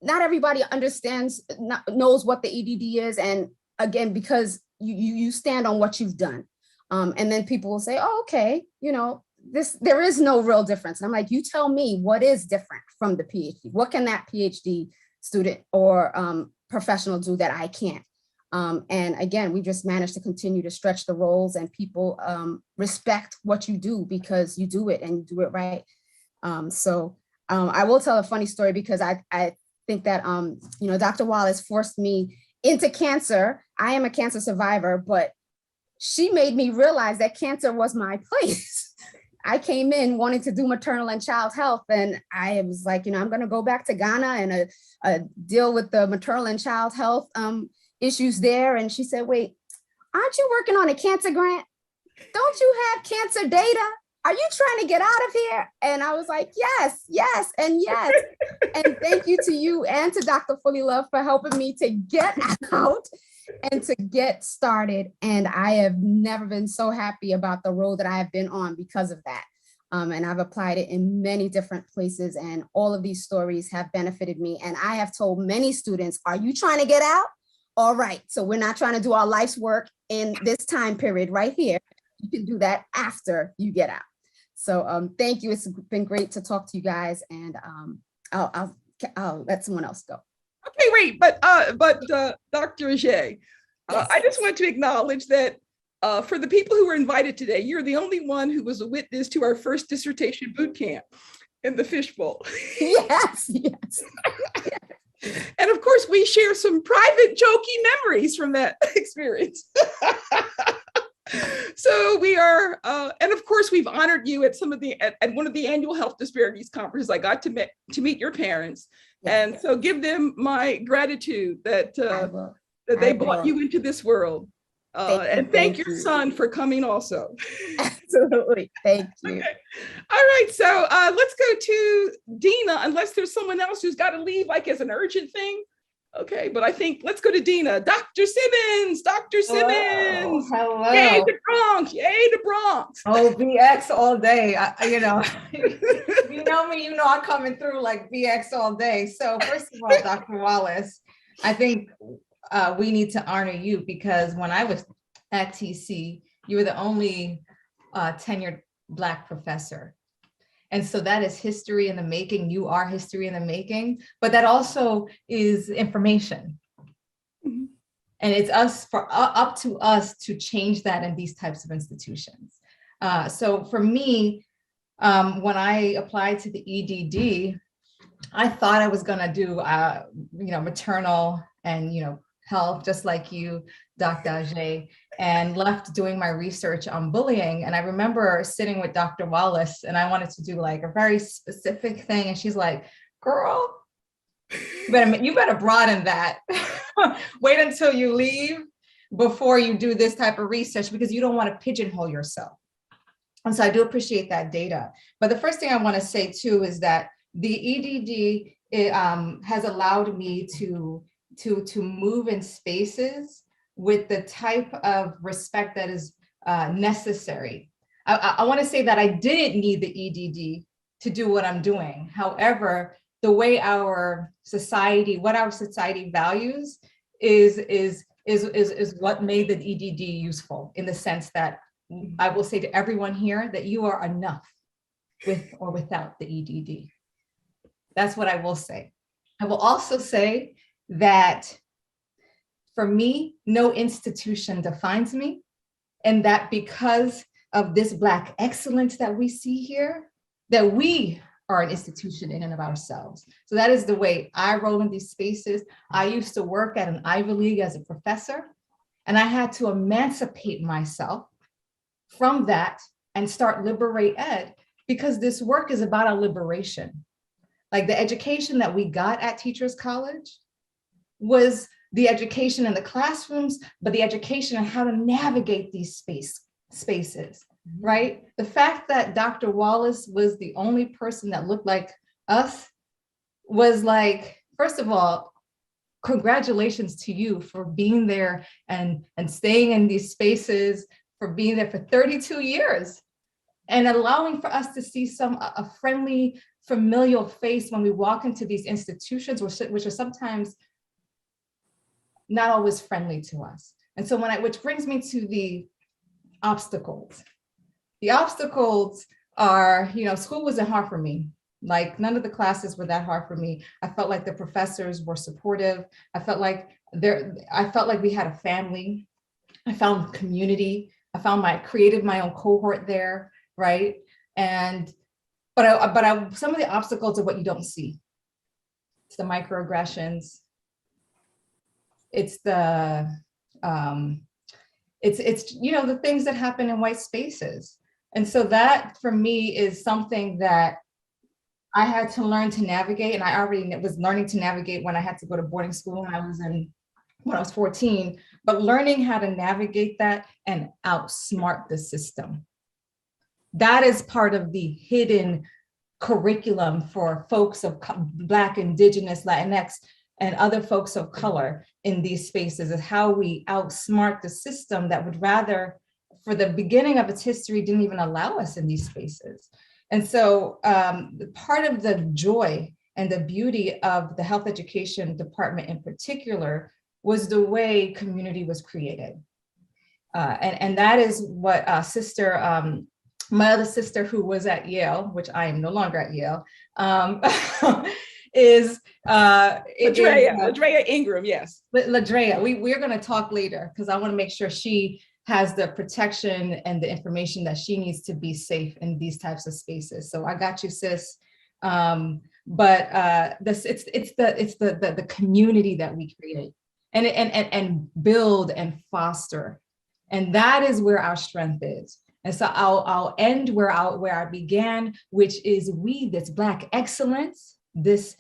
not everybody knows what the EDD is. And again, because you stand on what you've done. And then people will say, oh, okay, there is no real difference. And I'm like, you tell me what is different from the PhD. What can that PhD student or professional do that I can't? And again, we just managed to continue to stretch the roles, and people respect what you do because you do it and you do it right. So I will tell a funny story because I think that, Dr. Wallace forced me into cancer. I am a cancer survivor, but she made me realize that cancer was my place. I came in wanting to do maternal and child health, and I was like, I'm going to go back to Ghana and deal with the maternal and child health issues there. And she said, wait, aren't you working on a cancer grant? Don't you have cancer data? Are you trying to get out of here? And I was like, yes, and yes. And thank you to you and to Dr. Fullilove for helping me to get out and to get started. And I have never been so happy about the road that I have been on because of that. And I've applied it in many different places, and all of these stories have benefited me. And I have told many students, are you trying to get out? All right, so we're not trying to do our life's work in this time period right here. You can do that after you get out. So thank you. It's been great to talk to you guys, and I'll let someone else go. Okay, wait, but Dr. Ajay, I just want to acknowledge that for the people who were invited today, you're the only one who was a witness to our first dissertation boot camp in the fishbowl. Yes. And of course, we share some private jokey memories from that experience. So we are, and of course, we've honored you at at one of the annual health disparities conferences. I got to meet your parents, and so give them my gratitude that they brought you into this world. And thank your son for coming also. Absolutely, thank you. Okay. All right, so let's go to Dina, unless there's someone else who's got to leave like as an urgent thing. Okay, but I think let's go to Dina. Dr. Simmons, Dr. Simmons. Hello. Yay, the Bronx, yay, the Bronx. Oh, BX all day. You know me, I'm coming through like BX all day. So first of all, Dr. Wallace, I think we need to honor you, because when I was at TC, you were the only tenured Black professor. And so that is history in the making. You are history in the making, but that also is information. Mm-hmm. And it's up to us to change that in these types of institutions. So for me, when I applied to the EDD, I thought I was gonna do, maternal and, health, just like you, Dr. Ajay, and left doing my research on bullying. And I remember sitting with Dr. Wallace, and I wanted to do like a very specific thing. And she's like, girl, you better broaden that. Wait until you leave before you do this type of research, because you don't want to pigeonhole yourself. And so I do appreciate that data. But the first thing I want to say too is that the EDD has allowed me to move in spaces with the type of respect that is necessary. I want to say that I didn't need the EDD to do what I'm doing. However, the way what our society values is what made the EDD useful, in the sense that I will say to everyone here that you are enough with or without the EDD. That's what I will say. I will also say that for me, no institution defines me, and that because of this Black excellence that we see here, that we are an institution in and of ourselves. So that is the way I roll in these spaces. I used to work at an Ivy League as a professor, and I had to emancipate myself from that and start Liberate Ed, because this work is about our liberation. Like the education that we got at Teachers College was the education in the classrooms, but the education on how to navigate these spaces, right? The fact that Dr. Wallace was the only person that looked like us was like, first of all, congratulations to you for being there and staying in these spaces, for being there for 32 years and allowing for us to see a friendly, familial face when we walk into these institutions, which are sometimes not always friendly to us. And so which brings me to the obstacles. The obstacles are, school wasn't hard for me. Like none of the classes were that hard for me. I felt like the professors were supportive. I felt like we had a family. I found community. I created my own cohort there, right? But some of the obstacles are what you don't see. It's the microaggressions. It's the the things that happen in white spaces. And so that for me is something that I had to learn to navigate. And I already was learning to navigate when I had to go to boarding school when I was 14, but learning how to navigate that and outsmart the system. That is part of the hidden curriculum for folks of Black, Indigenous, Latinx, and other folks of color in these spaces, is how we outsmart the system that would rather, for the beginning of its history, didn't even allow us in these spaces. And so part of the joy and the beauty of the health education department in particular was the way community was created. And that is what my other sister who was at Yale, which I am no longer at Yale, is Ladrea Ingram, yes. Ladrea, we're going to talk later because I want to make sure she has the protection and the information that she needs to be safe in these types of spaces. So I got you, sis. It's the community that we create and build and foster, and that is where our strength is. And so I'll end where I began, which is this Black excellence, this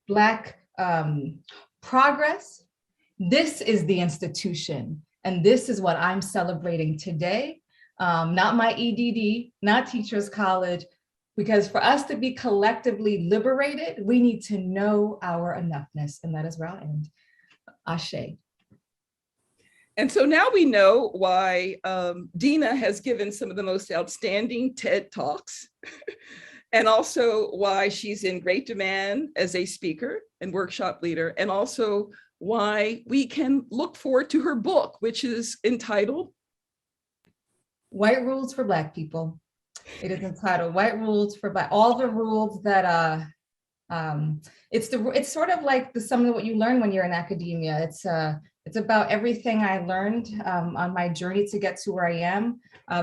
Black progress. This is the institution. And this is what I'm celebrating today. Not my EDD, not Teachers College, because for us to be collectively liberated, we need to know our enoughness. And that is where I'll end. Ashe. And so now we know why Dina has given some of the most outstanding TED Talks, and also why she's in great demand as a speaker and workshop leader, and also why we can look forward to her book, which is entitled White Rules for Black People. It is entitled White Rules for Black, all the rules that it's sort of like some of what you learn when you're in academia. It's about everything I learned on my journey to get to where I am,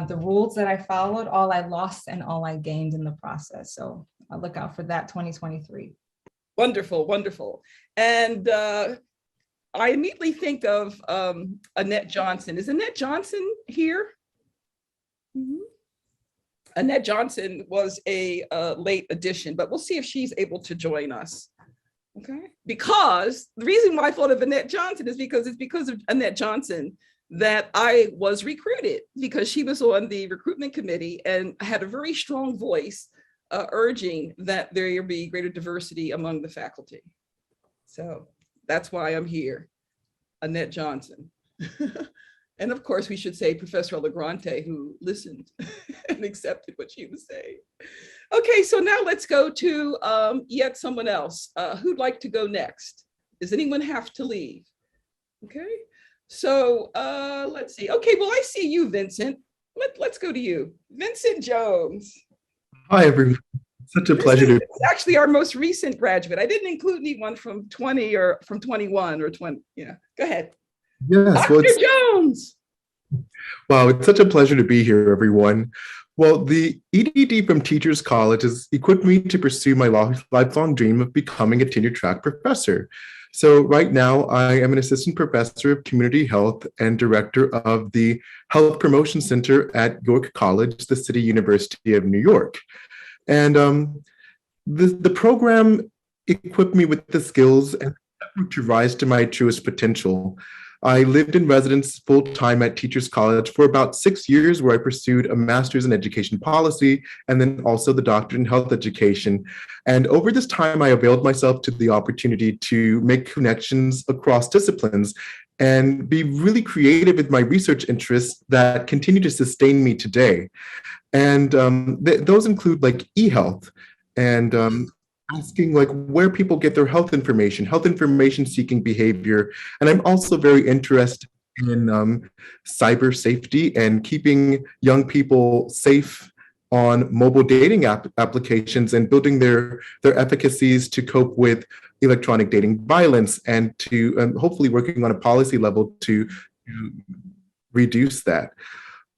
the rules that I followed, all I lost and all I gained in the process. So I'll look out for that 2023. Wonderful, wonderful. And I immediately think of Annette Johnson. Is Annette Johnson here? Mm-hmm. Annette Johnson was a late addition, but we'll see if she's able to join us. Okay, because the reason why I thought of Annette Johnson is because it's because of Annette Johnson that I was recruited, because she was on the recruitment committee and had a very strong voice urging that there be greater diversity among the faculty. So that's why I'm here, Annette Johnson. And of course, we should say Professor Legrante, who listened and accepted what she was saying. Okay, so now let's go to yet someone else. Who'd like to go next? Does anyone have to leave? Okay, so let's see. Okay, well, I see you, Vincent. Let's go to you. Vincent Jones. Hi, everyone. Such a pleasure to. It's actually our most recent graduate. I didn't include anyone from 20 or from 21 or 20. Yeah, go ahead. Yes, Dr. Jones. Wow, it's such a pleasure to be here, everyone. Well, the EDD from Teachers College has equipped me to pursue my lifelong dream of becoming a tenure track professor. So right now, I am an assistant professor of community health and director of the Health Promotion Center at York College, the City University of New York. And the program equipped me with the skills and to rise to my truest potential. I lived in residence full-time at Teachers College for about 6 years, where I pursued a master's in education policy and then also the doctorate in health education. And over this time, I availed myself to the opportunity to make connections across disciplines and be really creative with my research interests that continue to sustain me today. And those include like e-health and asking like where people get their health information seeking behavior. And I'm also very interested in cyber safety and keeping young people safe on mobile dating applications and building their efficacies to cope with electronic dating violence and to hopefully working on a policy level to reduce that.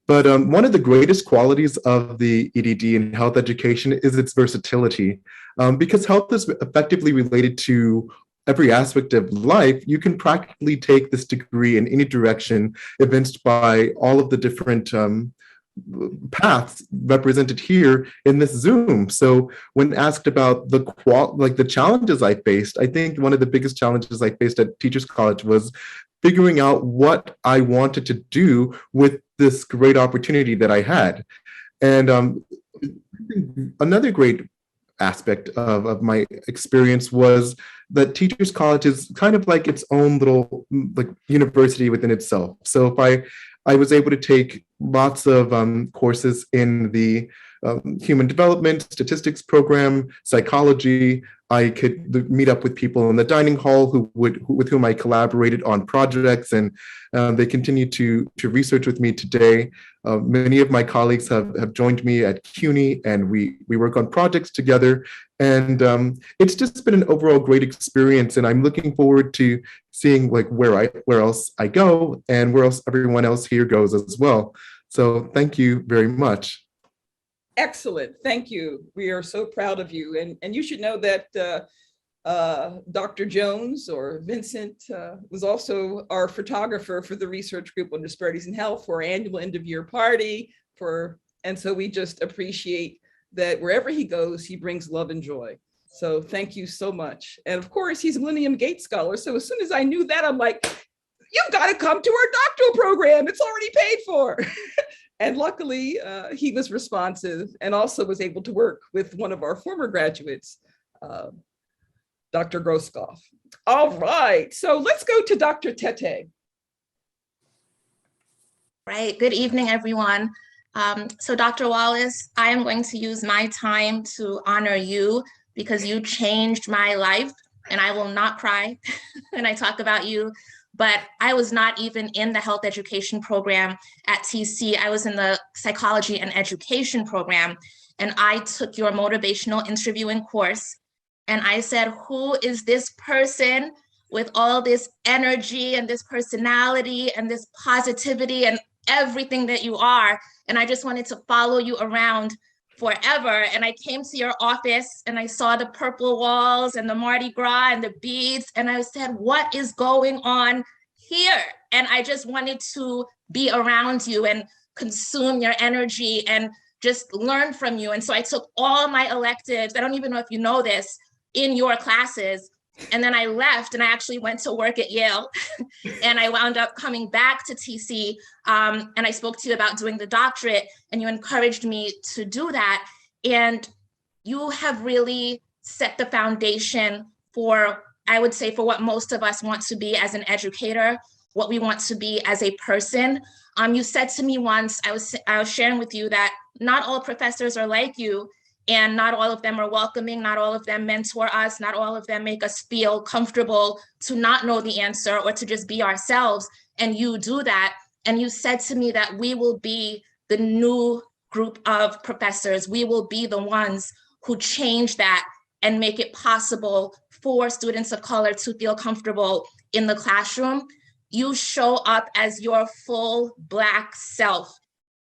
But one of the greatest qualities of the EDD in health education is its versatility. Because health is effectively related to every aspect of life, you can practically take this degree in any direction evinced by all of the different paths represented here in this Zoom. So when asked about the challenges I faced, I think one of the biggest challenges I faced at Teachers College was figuring out what I wanted to do with this great opportunity that I had. And another great aspect of my experience was that Teachers College is kind of like its own little like university within itself. So if I was able to take lots of courses in the human development, statistics program, psychology. I could meet up with people in the dining hall with whom I collaborated on projects, and they continue to research with me today. Many of my colleagues have joined me at CUNY, and we work on projects together. And it's just been an overall great experience, and I'm looking forward to seeing like where else I go and where else everyone else here goes as well. So thank you very much. Excellent. Thank you. We are so proud of you. And you should know that Dr. Jones or Vincent was also our photographer for the research group on disparities in health for our annual end of year party. And so we just appreciate that wherever he goes, he brings love and joy. So thank you so much. And of course, he's a Millennium Gates Scholar. So as soon as I knew that, I'm like, you've got to come to our doctoral program. It's already paid for. And luckily, he was responsive and also was able to work with one of our former graduates, Dr. Groskopf. All right, so let's go to Dr. Tete. Right, good evening, everyone. So Dr. Wallace, I am going to use my time to honor you because you changed my life, and I will not cry when I talk about you. But I was not even in the health education program at TC. I was in the psychology and education program, and I took your motivational interviewing course. And I said, who is this person with all this energy and this personality and this positivity and everything that you are? And I just wanted to follow you around forever. And I came to your office and I saw the purple walls and the Mardi Gras and the beads. And I said, what is going on here? And I just wanted to be around you and consume your energy and just learn from you. And so I took all my electives, I don't even know if you know this, in your classes. And then I left and I actually went to work at Yale. And I wound up coming back to TC, and I spoke to you about doing the doctorate, and you encouraged me to do that. And you have really set the foundation for, I would say, for what most of us want to be as an educator, what we want to be as a person. You said to me once, I was sharing with you that not all professors are like you, and not all of them are welcoming, not all of them mentor us, not all of them make us feel comfortable to not know the answer or to just be ourselves. And you do that. And you said to me that we will be the new group of professors. We will be the ones who change that and make it possible for students of color to feel comfortable in the classroom. You show up as your full Black self.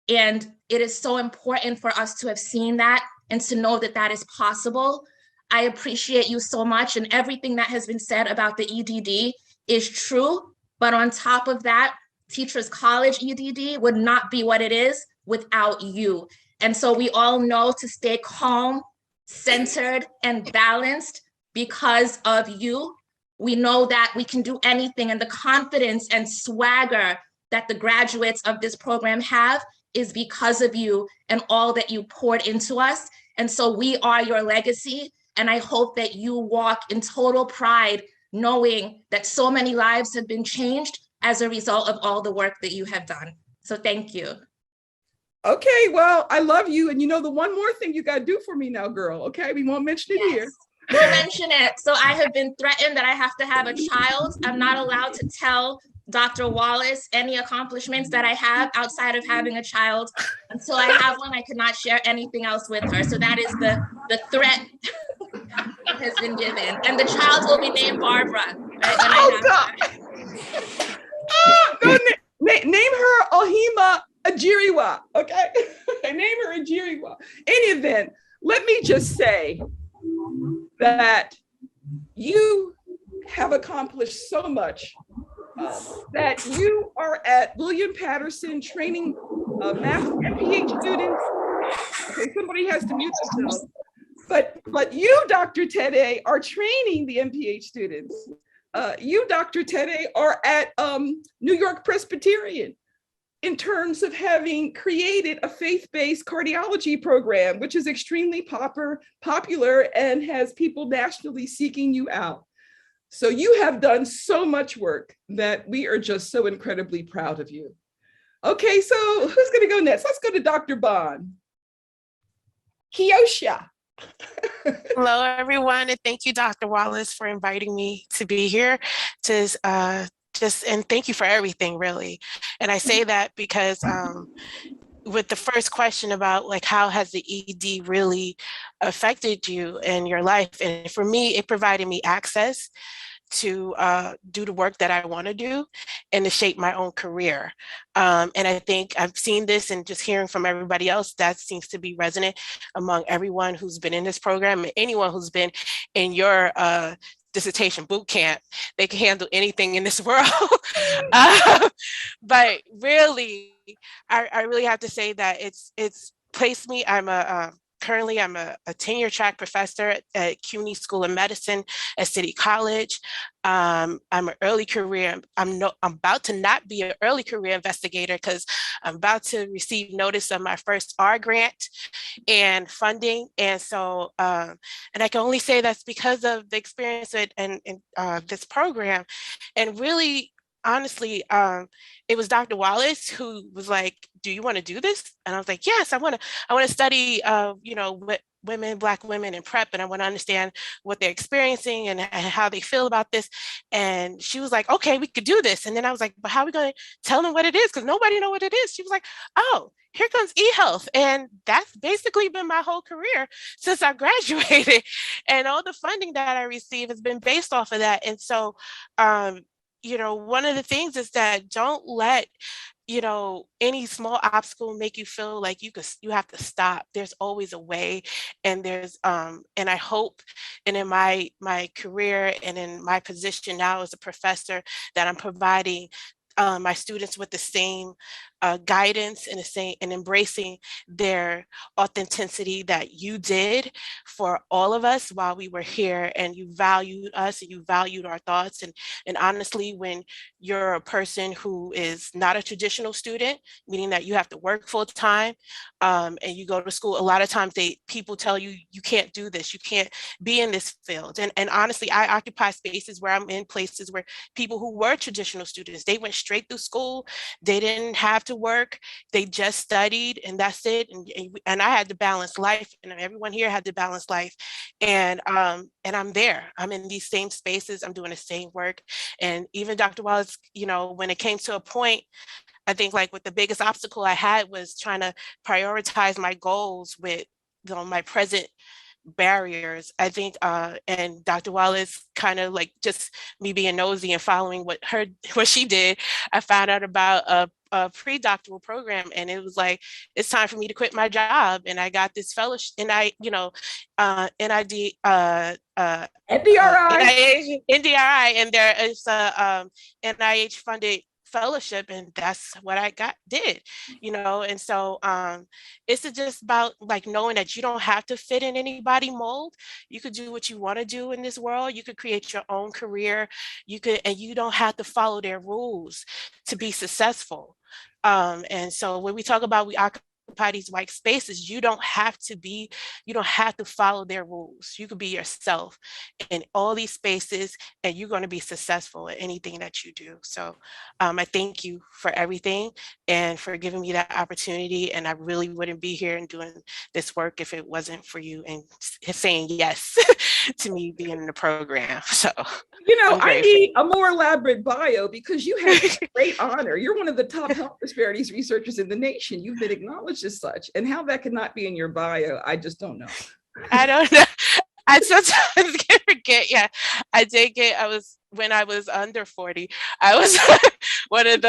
And it is so important for us to have seen that and to know that that is possible. I appreciate you so much, and everything that has been said about the EDD is true. But on top of that, Teachers College EDD would not be what it is without you. And so we all know to stay calm, centered, and balanced because of you. We know that we can do anything, and the confidence and swagger that the graduates of this program have is because of you and all that you poured into us. And so we are your legacy. And I hope that you walk in total pride, knowing that so many lives have been changed as a result of all the work that you have done. So thank you. Okay, well, I love you. And you know, the one more thing you got to do for me now, girl. Okay, we won't mention it here. We'll mention it. So I have been threatened that I have to have a child. I'm not allowed to tell Dr. Wallace any accomplishments that I have outside of having a child. Until I have one, I cannot share anything else with her. So that is the threat that has been given. And the child will be named Barbara. Right, no, name her Ohima Ajiriwa, okay? Name her Ajiriwa. Any event, let me just say that you have accomplished so much, that you are at William Patterson training math MPH students. Okay, somebody has to mute themselves. But you, Dr. Ted, are training the MPH students. You, Dr. Ted, are at New York Presbyterian in terms of having created a faith-based cardiology program, which is extremely popular and has people nationally seeking you out. So you have done so much work that we are just so incredibly proud of you. Okay, so who's gonna go next? Let's go to Dr. Bond. Kiosha. Hello, everyone, and thank you, Dr. Wallace, for inviting me to be here. And thank you for everything, really. And I say that because with the first question about like how has the ED really affected you in your life, and for me, it provided me access to do the work that I want to do and to shape my own career. And I think I've seen this and just hearing from everybody else, that seems to be resonant among everyone who's been in this program and anyone who's been in your dissertation boot camp. They can handle anything in this world. But really, I really have to say that it's placed me, currently, I'm a tenure track professor at CUNY School of Medicine at City College. I'm an early career, I'm about to not be an early career investigator because I'm about to receive notice of my first R grant and funding. And so, and I can only say that's because of the experience in this program. And really, honestly, it was Dr. Wallace who was like, do you want to do this? And I was like, yes, I want to study, Black women in prep, and I want to understand what they're experiencing and how they feel about this. And she was like, okay, we could do this. And then I was like, but how are we going to tell them what it is? Because nobody knows what it is. She was like, oh, here comes eHealth. And that's basically been my whole career since I graduated. And all the funding that I receive has been based off of that. And so, one of the things is that don't let, any small obstacle make you feel like you have to stop. There's always a way. And there's, and I hope, and in my career and in my position now as a professor, that I'm providing my students with the same guidance and embracing their authenticity that you did for all of us while we were here, and you valued us and you valued our thoughts. And honestly, when you're a person who is not a traditional student, meaning that you have to work full time and you go to school, a lot of times people tell you, you can't do this, you can't be in this field. And honestly, I occupy spaces where I'm in places where people who were traditional students, they went straight through school, they didn't have to work, they just studied, and that's it. And I had to balance life, and everyone here had to balance life. And I'm there, I'm in these same spaces, I'm doing the same work. And even Dr. Wallace, when it came to a point, I think like what the biggest obstacle I had was trying to prioritize my goals with my present barriers. I think, and Dr. Wallace, kind of like just me being nosy and following what she did, I found out about a pre-doctoral program, and it was like, it's time for me to quit my job. And I got this fellowship, and NID, NDRI. NDRI, and there is a NIH funded fellowship, and that's what I did, and so it's just about like knowing that you don't have to fit in anybody mold. You could do what you want to do in this world. You could create your own career. And you don't have to follow their rules to be successful. And so when we talk about we occupy these white spaces, you don't have to follow their rules. You could be yourself in all these spaces, and you're going to be successful at anything that you do. So I thank you for everything and for giving me that opportunity. And I really wouldn't be here and doing this work if it wasn't for you and saying yes to me being in the program. So I need a more elaborate bio, because you have great honor. You're one of the top health disparities researchers in the nation. You've been acknowledged as such, and how that could not be in your bio, I just don't know. I don't know. I sometimes forget. Yeah, I did when I was under 40, I was one of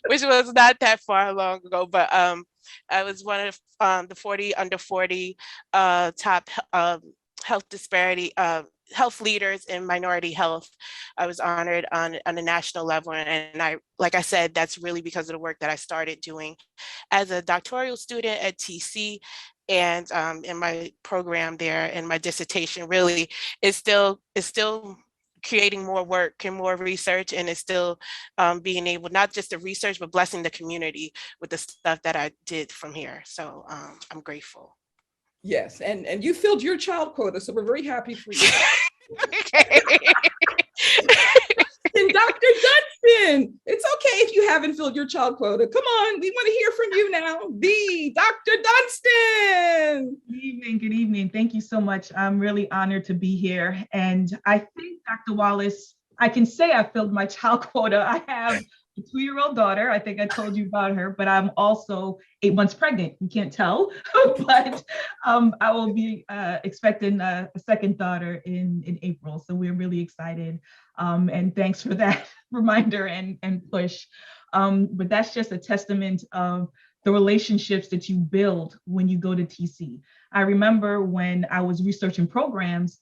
which was not that far long ago, but I was one of the under 40 top health disparity health leaders in minority health. I was honored on a national level. And like I said, that's really because of the work that I started doing as a doctoral student at TC. And in my program there, and my dissertation really is still creating more work and more research, and it's still being able, not just to research, but blessing the community with the stuff that I did from here. So I'm grateful. Yes, and you filled your child quota, so we're very happy for you. And Dr. Dunstan, it's okay if you haven't filled your child quota. Come on, we want to hear from you now. Dr. Dunstan. Good evening. Thank you so much. I'm really honored to be here. And I think, Dr. Wallace, I can say I filled my child quota. I have a 2-year-old daughter. I think I told you about her, but I'm also 8 months pregnant. You can't tell, but I will be expecting a second daughter in April. So we're really excited. And thanks for that reminder and push. But that's just a testament of the relationships that you build when you go to TC. I remember when I was researching programs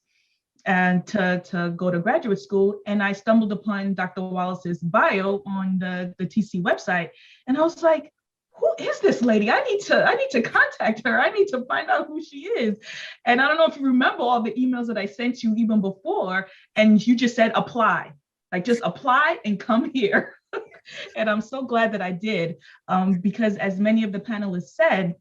and to go to graduate school, and I stumbled upon Dr. Wallace's bio on the TC website, and I was like, who is this lady? I need to contact her. I need to find out who she is. And I don't know if you remember all the emails that I sent you even before, and you just said apply, like just apply and come here. And I'm so glad that I did, because as many of the panelists said,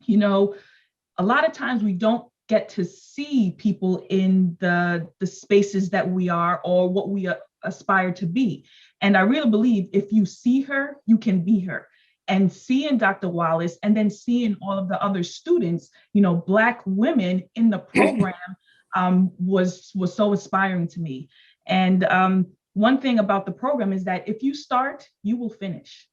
a lot of times we don't get to see people in the spaces that we are or what we aspire to be. And I really believe if you see her, you can be her. And seeing Dr. Wallace and then seeing all of the other students, Black women in the program was so inspiring to me. And one thing about the program is that if you start, you will finish.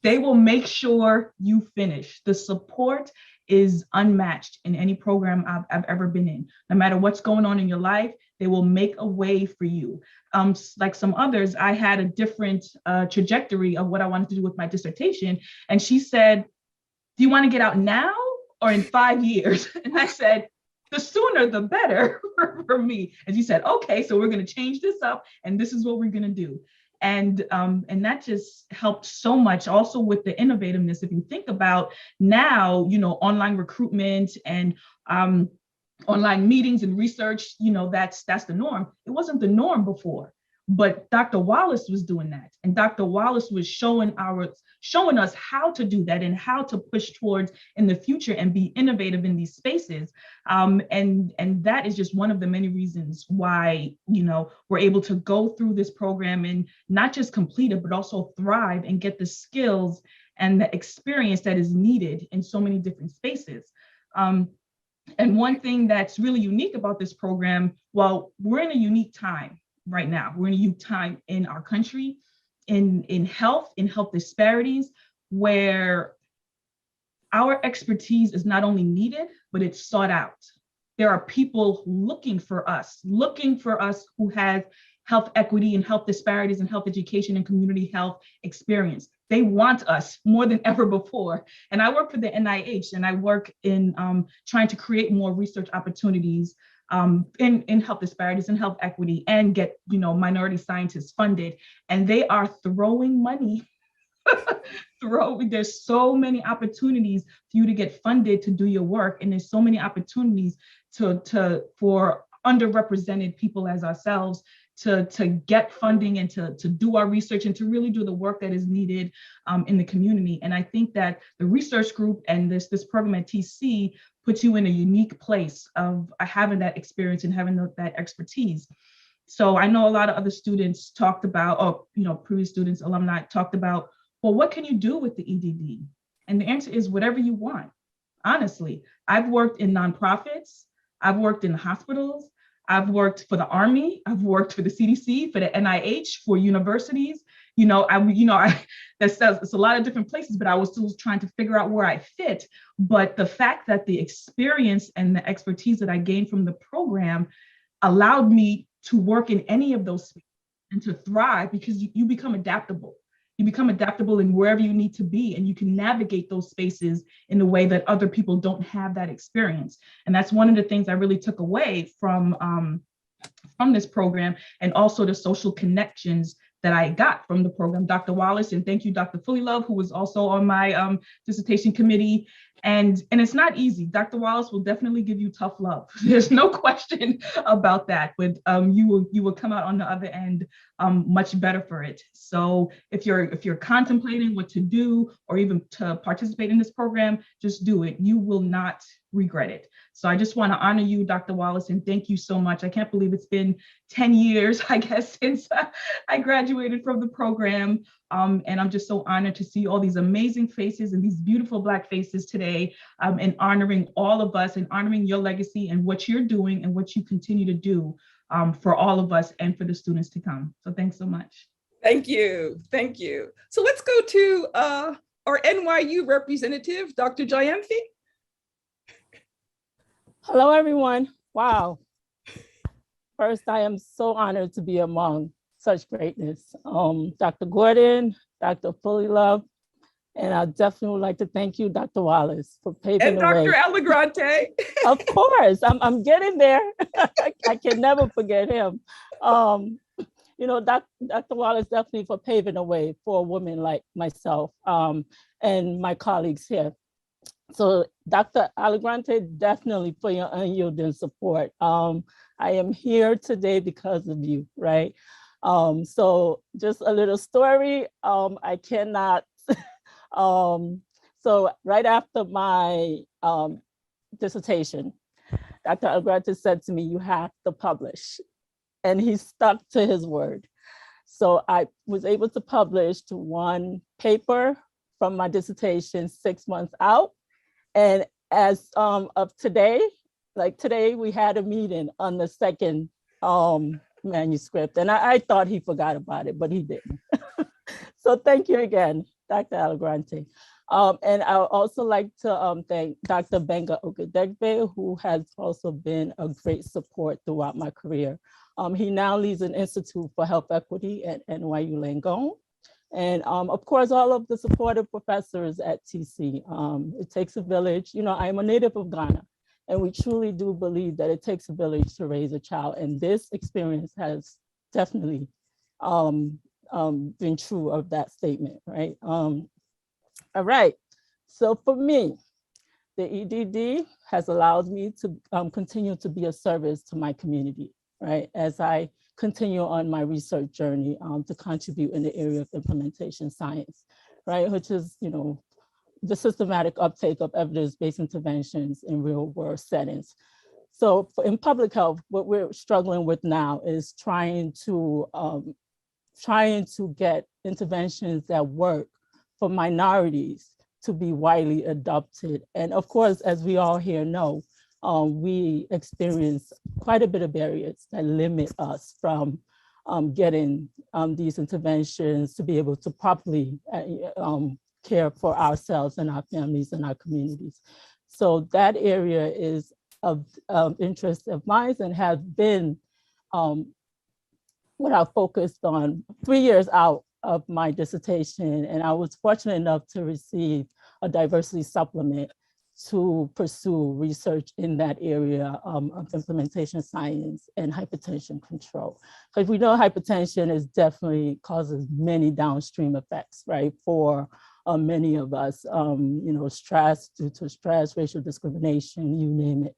They will make sure you finish. The support is unmatched in any program I've ever been in. No matter what's going on in your life, they will make a way for you. Like some others, I had a different trajectory of what I wanted to do with my dissertation. And she said, do you want to get out now or in 5 years? And I said, the sooner the better for me. And she said, okay, so we're going to change this up and this is what we're going to do. And that just helped so much also with the innovativeness. If you think about now, online recruitment and online meetings and research, that's the norm. It wasn't the norm before, but Dr. Wallace was doing that. And Dr. Wallace was showing us how to do that and how to push towards in the future and be innovative in these spaces. And that is just one of the many reasons why, we're able to go through this program and not just complete it, but also thrive and get the skills and the experience that is needed in so many different spaces. And one thing that's really unique about this program, well, we're in a unique time right now. We're in a unique time in our country, in health disparities, where our expertise is not only needed, but it's sought out. there are people looking for us who have health equity and health disparities and health education and community health experience. They want us more than ever before. And I work for the NIH, and I work in trying to create more research opportunities in health disparities and health equity, and get minority scientists funded. And they are throwing money. There's so many opportunities for you to get funded to do your work, and there's so many opportunities for underrepresented people as ourselves to get funding and to do our research and to really do the work that is needed in the community. And I think that the research group and this program at TC puts you in a unique place of having that experience and having that expertise. So I know a lot of other students talked about, or previous students, alumni talked about, well, what can you do with the EDD? And the answer is whatever you want. Honestly, I've worked in nonprofits, I've worked in hospitals, I've worked for the Army, I've worked for the CDC, for the NIH, for universities. It's a lot of different places, but I was still trying to figure out where I fit. But the fact that the experience and the expertise that I gained from the program allowed me to work in any of those spaces and to thrive, because you become adaptable. You become adaptable in wherever you need to be, and you can navigate those spaces in a way that other people don't have that experience. And that's one of the things I really took away from this program, and also the social connections that I got from the program. Dr. Wallace, and thank you, Dr. Fullilove, who was also on my dissertation committee. And it's not easy. Dr. Wallace will definitely give you tough love. There's no question about that, but you will come out on the other end much better for it. So if you're contemplating what to do, or even to participate in this program, just do it. You will not regret it. So I just want to honor you, Dr. Wallace, and thank you so much. I can't believe it's been 10 years, I guess, since I graduated from the program. And I'm just so honored to see all these amazing faces and these beautiful Black faces today, and honoring all of us and honoring your legacy and what you're doing and what you continue to do for all of us and for the students to come. So thanks so much. Thank you. Thank you. So let's go to our NYU representative, Dr. Jayanthi. Hello, everyone. Wow. First, I am so honored to be among such greatness. Dr. Gordon, Dr. Fullilove, and I definitely would like to thank you, Dr. Wallace, for paving the way. And Dr. Allegrante. Of course, I'm getting there. I can never forget him. Dr. Wallace definitely for paving the way for a woman like myself and my colleagues here. So Dr. Allegrante, definitely for your unyielding support. I am here today because of you, right? So just a little story, I cannot, so right after my dissertation, Dr. Allegrante said to me, you have to publish, and he stuck to his word. So I was able to publish one paper from my dissertation 6 months out. And as of today, like today, we had a meeting on the second manuscript, and I thought he forgot about it, but he didn't. So thank you again, Dr. Allegrante. And I would also like to thank Dr. Benga Okedegbe, who has also been a great support throughout my career. He now leads an Institute for Health Equity at NYU Langone. And of course, all of the supportive professors at TC. It takes a village. I am a native of Ghana, and we truly do believe that it takes a village to raise a child. And this experience has definitely been true of that statement, right? All right, so for me, the EDD has allowed me to continue to be a service to my community, right? As I continue on my research journey to contribute in the area of implementation science, right? Which is, the systematic uptake of evidence-based interventions in real world settings. So in public health, what we're struggling with now is trying to get interventions that work for minorities to be widely adopted. And of course, as we all here know, we experience quite a bit of barriers that limit us from getting these interventions to be able to properly care for ourselves and our families and our communities. So that area is interest of mine and have been what I focused on 3 years out of my dissertation. And I was fortunate enough to receive a diversity supplement to pursue research in that area of implementation science and hypertension control. Because we know hypertension is definitely causes many downstream effects, right? For many of us, you know, stress, due to stress, racial discrimination, you name it.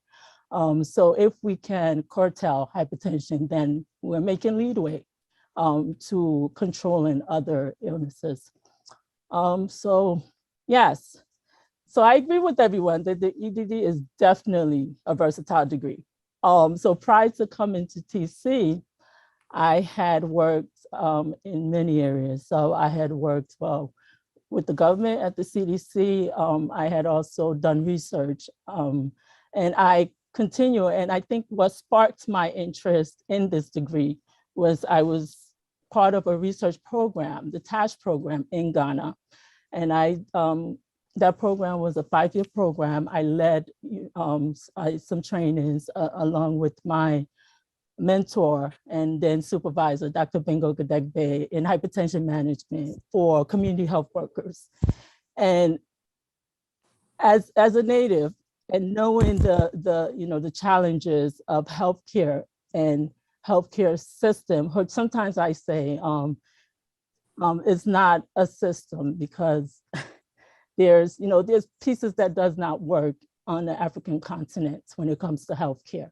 So if we can curtail hypertension, then we're making leadway to controlling other illnesses. So yes, so I agree with everyone that the EDD is definitely a versatile degree. So prior to coming to TC, I had worked in many areas. So I had worked, well, with the government at the CDC. I had also done research, and I continue. And I think what sparked my interest in this degree was I was part of a research program, the TASH program in Ghana. And that program was a 5-year program. I led some trainings along with my mentor and then supervisor, Dr. Bingo Gadegbe, in hypertension management for community health workers. And as a native and knowing the challenges of healthcare and healthcare system, which sometimes I say it's not a system because there's pieces that does not work on the African continent when it comes to healthcare.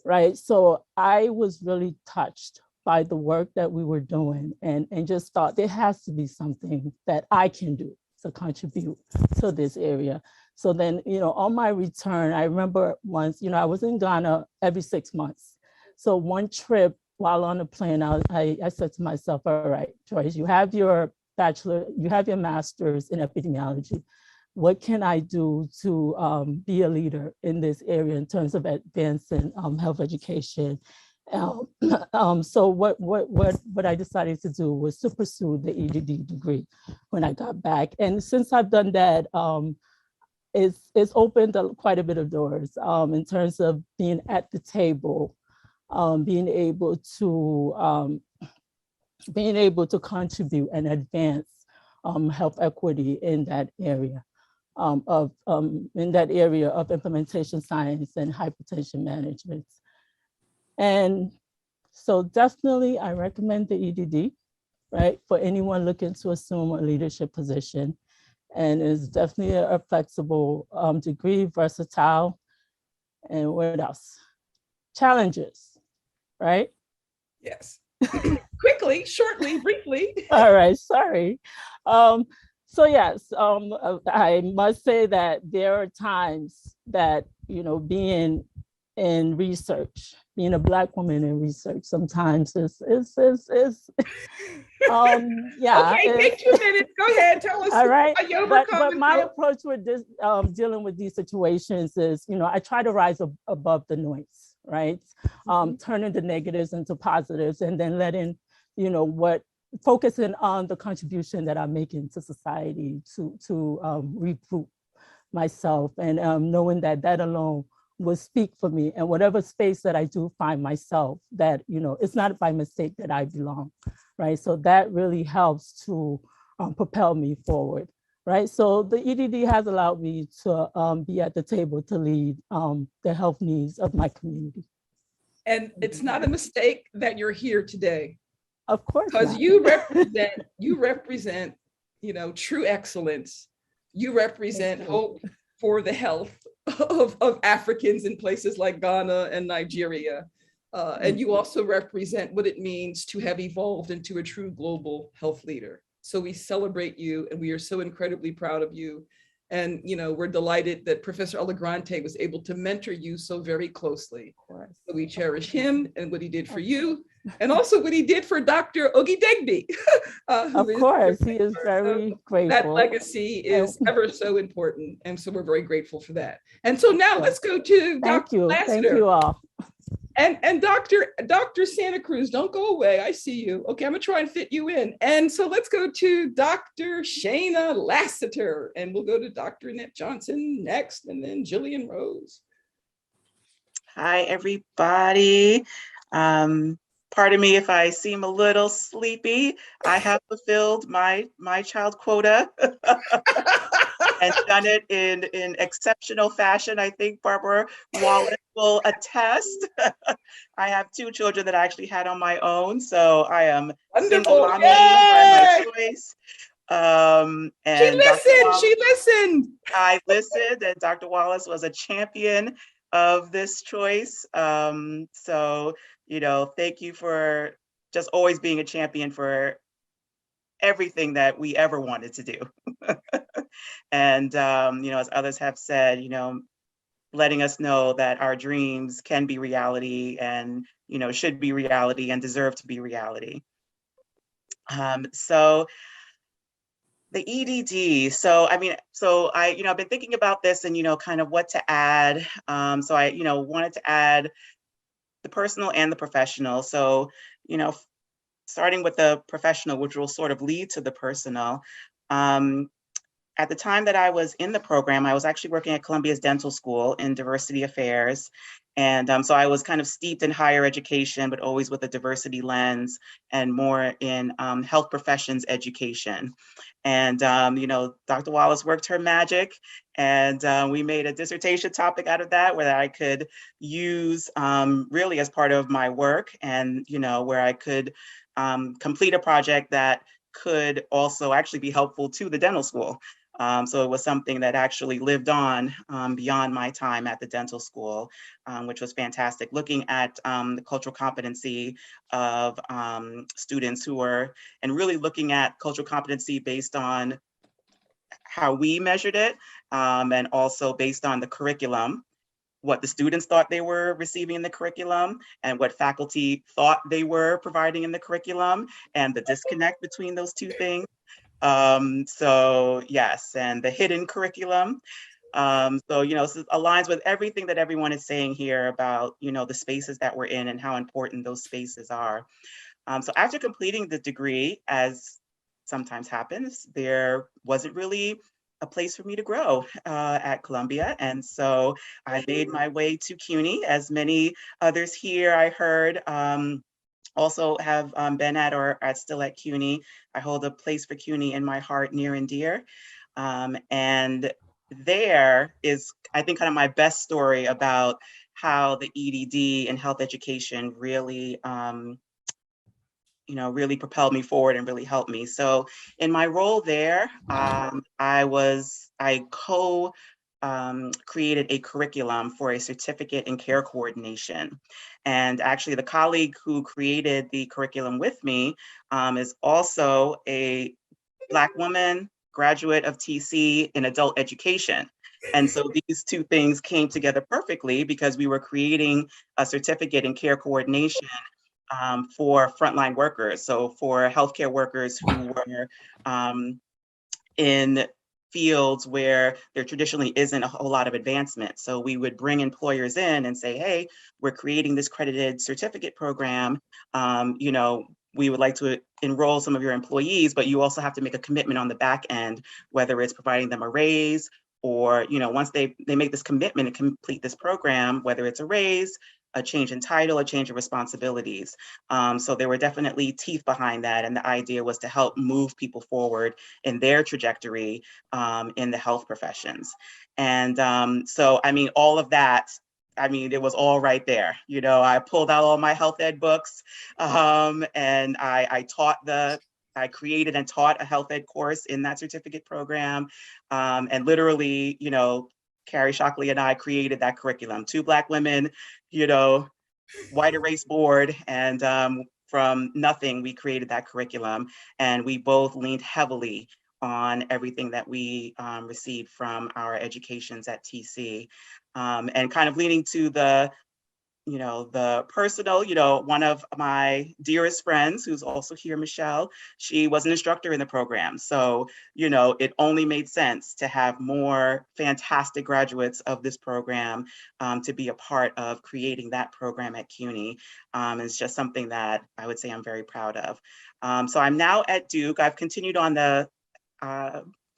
Right. So I was really touched by the work that we were doing and just thought there has to be something that I can do to contribute to this area. So then, on my return, I remember once, I was in Ghana every 6 months. So one trip while on the plane, I said to myself, all right, Joyce, you have your bachelor, you have your master's in epidemiology. What can I do to be a leader in this area in terms of advancing health education? So what I decided to do was to pursue the EDD degree when I got back. And since I've done that, it's opened quite a bit of doors in terms of being at the table, being able to contribute and advance health equity in that area. In that area of implementation science and hypertension management. And so definitely I recommend the EDD, right, for anyone looking to assume a leadership position. And it's definitely a flexible degree, versatile. And what else? Challenges, right? Yes. Quickly, shortly, briefly. All right, sorry. So yes, I must say that there are times that, being in research, being a Black woman in research, sometimes is yeah. Okay, take 2 minutes. Go ahead, tell us. All right, how you but overcome my approach with this, dealing with these situations is, I try to rise above the noise, right? Turning the negatives into positives and then letting, focusing on the contribution that I'm making to society to regroup myself and knowing that alone will speak for me. And whatever space that I do find myself, that, it's not by mistake that I belong, right? So that really helps to propel me forward, right? So the EDD has allowed me to be at the table to lead the health needs of my community. And it's not a mistake that you're here today. Of course, because you represent, true excellence. You represent hope for the health of Africans in places like Ghana and Nigeria. And you also represent what it means to have evolved into a true global health leader. So we celebrate you and we are so incredibly proud of you. And, we're delighted that Professor Alagrante was able to mentor you so very closely. So we cherish him and what he did for you, and also what he did for Dr. Ogidegbe. Of course, he is very grateful. That legacy is ever so important. And so we're very grateful for that. And so now let's go to Dr. Lassiter. Thank you all. And Dr. Santa Cruz, don't go away. I see you. Okay, I'm gonna try and fit you in. And so let's go to Dr. Shayna Lassiter, and we'll go to Dr. Annette Johnson next, and then Jillian Rose. Hi, everybody. Pardon me if I seem a little sleepy. I have fulfilled my child quota and done it in exceptional fashion. I think Barbara Wallace will attest. I have 2 children that I actually had on my own, so I am single Wonderful. mommy by my Yay! choice. She And Dr. listened. Wallace, She listened. I listened, and Dr. Wallace was a champion of this choice. So, thank you for just always being a champion for everything that we ever wanted to do. And, as others have said, letting us know that our dreams can be reality and, should be reality and deserve to be reality. So the EDD. So, I've been thinking about this and, kind of what to add. So I, wanted to add the personal and the professional. So, starting with the professional, which will sort of lead to the personal. At the time that I was in the program, I was actually working at Columbia's dental school in diversity affairs. And so I was kind of steeped in higher education, but always with a diversity lens and more in health professions education. And, Dr. Wallace worked her magic, and we made a dissertation topic out of that where I could use really as part of my work, and, where I could complete a project that could also actually be helpful to the dental school. So it was something that actually lived on beyond my time at the dental school, which was fantastic, looking at the cultural competency of students who were, and really looking at cultural competency based on how we measured it, and also based on the curriculum, what the students thought they were receiving in the curriculum and what faculty thought they were providing in the curriculum, and the disconnect between those 2 things. So yes, and the hidden curriculum. So, this aligns with everything that everyone is saying here about, the spaces that we're in and how important those spaces are. So after completing the degree, as sometimes happens, there wasn't really a place for me to grow at Columbia. And so I made my way to CUNY, as many others here I heard also have been at or are still at CUNY. I hold a place for CUNY in my heart, near and dear. And there is, I think, kind of my best story about how the EDD and health education really, really propelled me forward and really helped me. So in my role there, I created a curriculum for a certificate in care coordination. And actually the colleague who created the curriculum with me is also a Black woman, graduate of TC in adult education. And so these 2 things came together perfectly because we were creating a certificate in care coordination for frontline workers. So for healthcare workers who were in fields where there traditionally isn't a whole lot of advancement. So we would bring employers in and say, hey, we're creating this credited certificate program. We would like to enroll some of your employees, but you also have to make a commitment on the back end, whether it's providing them a raise or, once they make this commitment to complete this program, whether it's a raise, a change in title, a change of responsibilities. So there were definitely teeth behind that. And the idea was to help move people forward in their trajectory in the health professions. And so, all of that, it was all right there. I pulled out all my health ed books and I created and taught a health ed course in that certificate program. And literally, Carrie Shockley and I created that curriculum. 2 Black women, white erase board, and from nothing, we created that curriculum. And we both leaned heavily on everything that we received from our educations at TC. And kind of leaning to the personal, one of my dearest friends who's also here, Michelle, she was an instructor in the program. So, it only made sense to have more fantastic graduates of this program to be a part of creating that program at CUNY. It's just something that I would say I'm very proud of. So I'm now at Duke. I've continued on the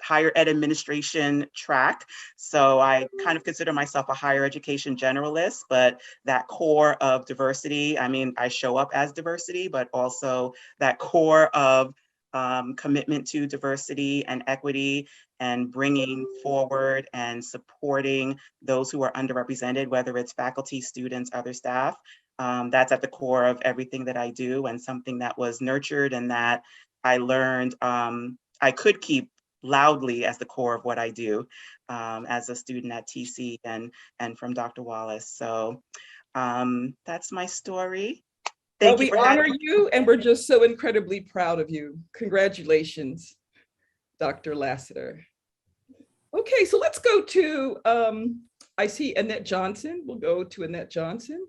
higher ed administration track. So I kind of consider myself a higher education generalist, but that core of diversity, I mean, I show up as diversity, but also that core of commitment to diversity and equity and bringing forward and supporting those who are underrepresented, whether it's faculty, students, other staff. That's at the core of everything that I do, and something that was nurtured and that I learned I could keep loudly as the core of what I do as a student at TC and from Dr. Wallace. So that's my story. Well, we honor you, and we're just so incredibly proud of you. Congratulations, Dr. Lassiter. Okay, so let's go to, I see Annette Johnson. We'll go to Annette Johnson.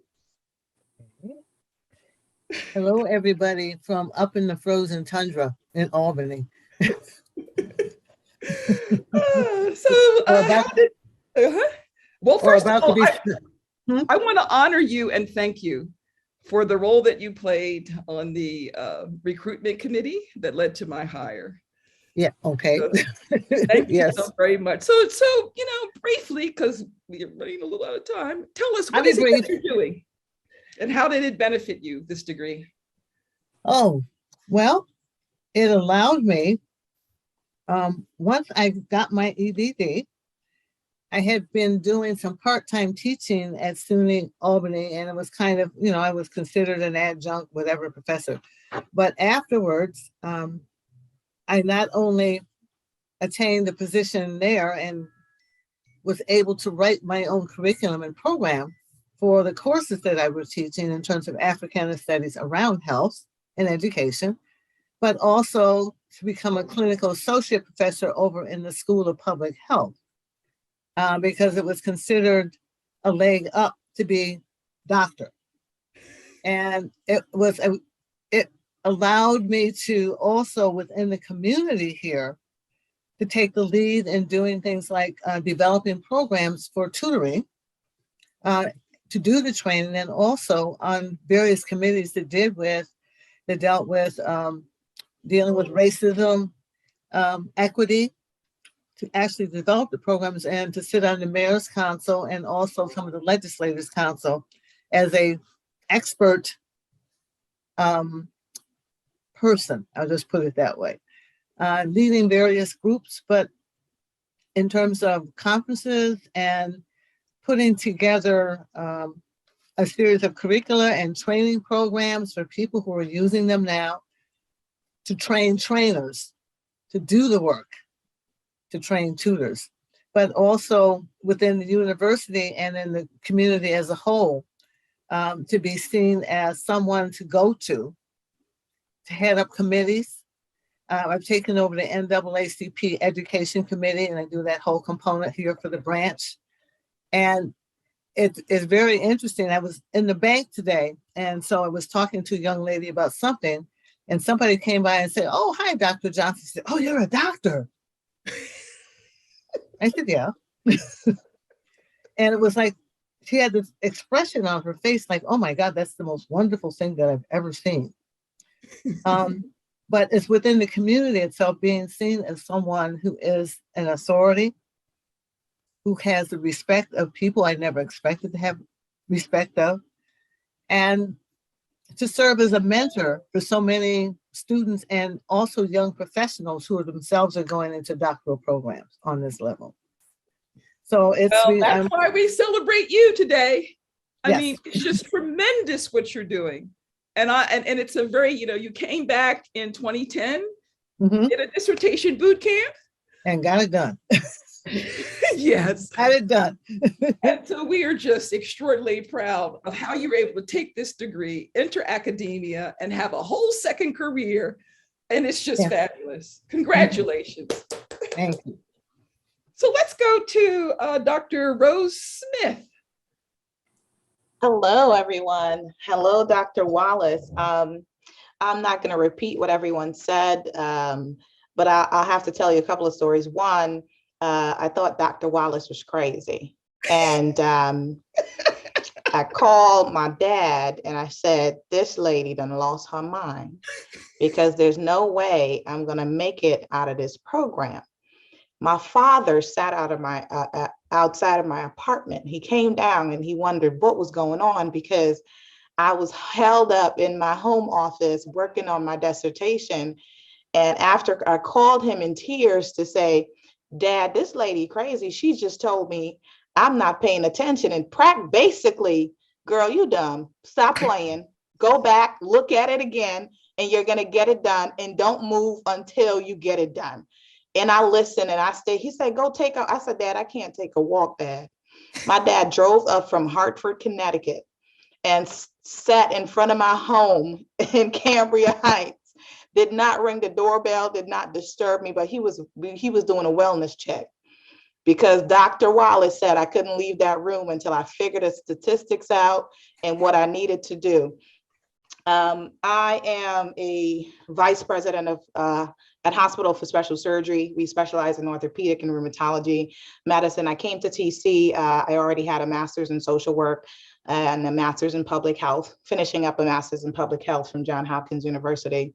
Hello, everybody from up in the frozen tundra in Albany. Well, first of all, I want to honor you and thank you for the role that you played on the recruitment committee that led to my hire. Yeah, okay. So, thank you so very much. So, briefly, because we're running a little out of time, tell us what is it that you're doing and how did it benefit you, this degree? Oh, well, it allowed me, once I got my EDD, I had been doing some part-time teaching at SUNY Albany, and it was kind of, I was considered an adjunct, whatever, professor. But afterwards, I not only attained the position there and was able to write my own curriculum and program for the courses that I was teaching in terms of Africana studies around health and education, but also to become a clinical associate professor over in the School of Public Health. Because it was considered a leg up to be doctor. And it allowed me to also within the community here to take the lead in doing things like developing programs for tutoring, to do the training, and also on various committees that dealt with dealing with racism, equity, to actually develop the programs and to sit on the Mayor's Council and also some of the Legislators' Council as a expert person, I'll just put it that way. Leading various groups, but in terms of conferences and putting together a series of curricula and training programs for people who are using them now to train trainers to do the work, to train tutors, but also within the university and in the community as a whole, to be seen as someone to go to head up committees. I've taken over the NAACP Education Committee, and I do that whole component here for the branch. And it's very interesting. I was in the bank today, and so I was talking to a young lady about something, and somebody came by and said, "Oh, hi, Dr. Johnson." She said, "Oh, you're a doctor." I said, "Yeah." And it was like, she had this expression on her face, like, "Oh my God, that's the most wonderful thing that I've ever seen." But it's within the community itself, being seen as someone who is an authority, who has the respect of people I never expected to have respect of, and to serve as a mentor for so many students and also young professionals who are themselves are going into doctoral programs on this level. So it's that's why we celebrate you today. I Yes. mean, it's just tremendous what you're doing. And it's a very, you came back in 2010, did a dissertation boot camp. And got it done. Yes. Got it done. And so we are just extraordinarily proud of how you were able to take this degree, enter academia, and have a whole second career. And it's just fabulous. Congratulations. Thank you. So let's go to Dr. Rose Smith. Hello, everyone. Hello, Dr. Wallace. I'm not going to repeat what everyone said, but I'll have to tell you a couple of stories. One, I thought Dr. Wallace was crazy. And I called my dad and I said, "This lady done lost her mind because there's no way I'm going to make it out of this program." My father sat outside of my apartment. He came down and he wondered what was going on because I was held up in my home office working on my dissertation. And after I called him in tears to say, Dad, this lady crazy. She just told me I'm not paying attention. And basically, girl, you dumb. Stop playing. Go back, look at it again, and you're going to get it done. And don't move until you get it done. And I listened and I stayed. He said, go take a, I said, Dad, I can't take a walk, Dad. My dad drove up from Hartford, Connecticut and sat in front of my home in Cambria Heights. Did not ring the doorbell, did not disturb me, but he was doing a wellness check because Dr. Wallace said I couldn't leave that room until I figured the statistics out and what I needed to do. I am a vice president of at Hospital for Special Surgery. We specialize in orthopedic and rheumatology medicine. I came to TC. I already had a master's in social work and a master's in public health, finishing up a master's in public health from Johns Hopkins University.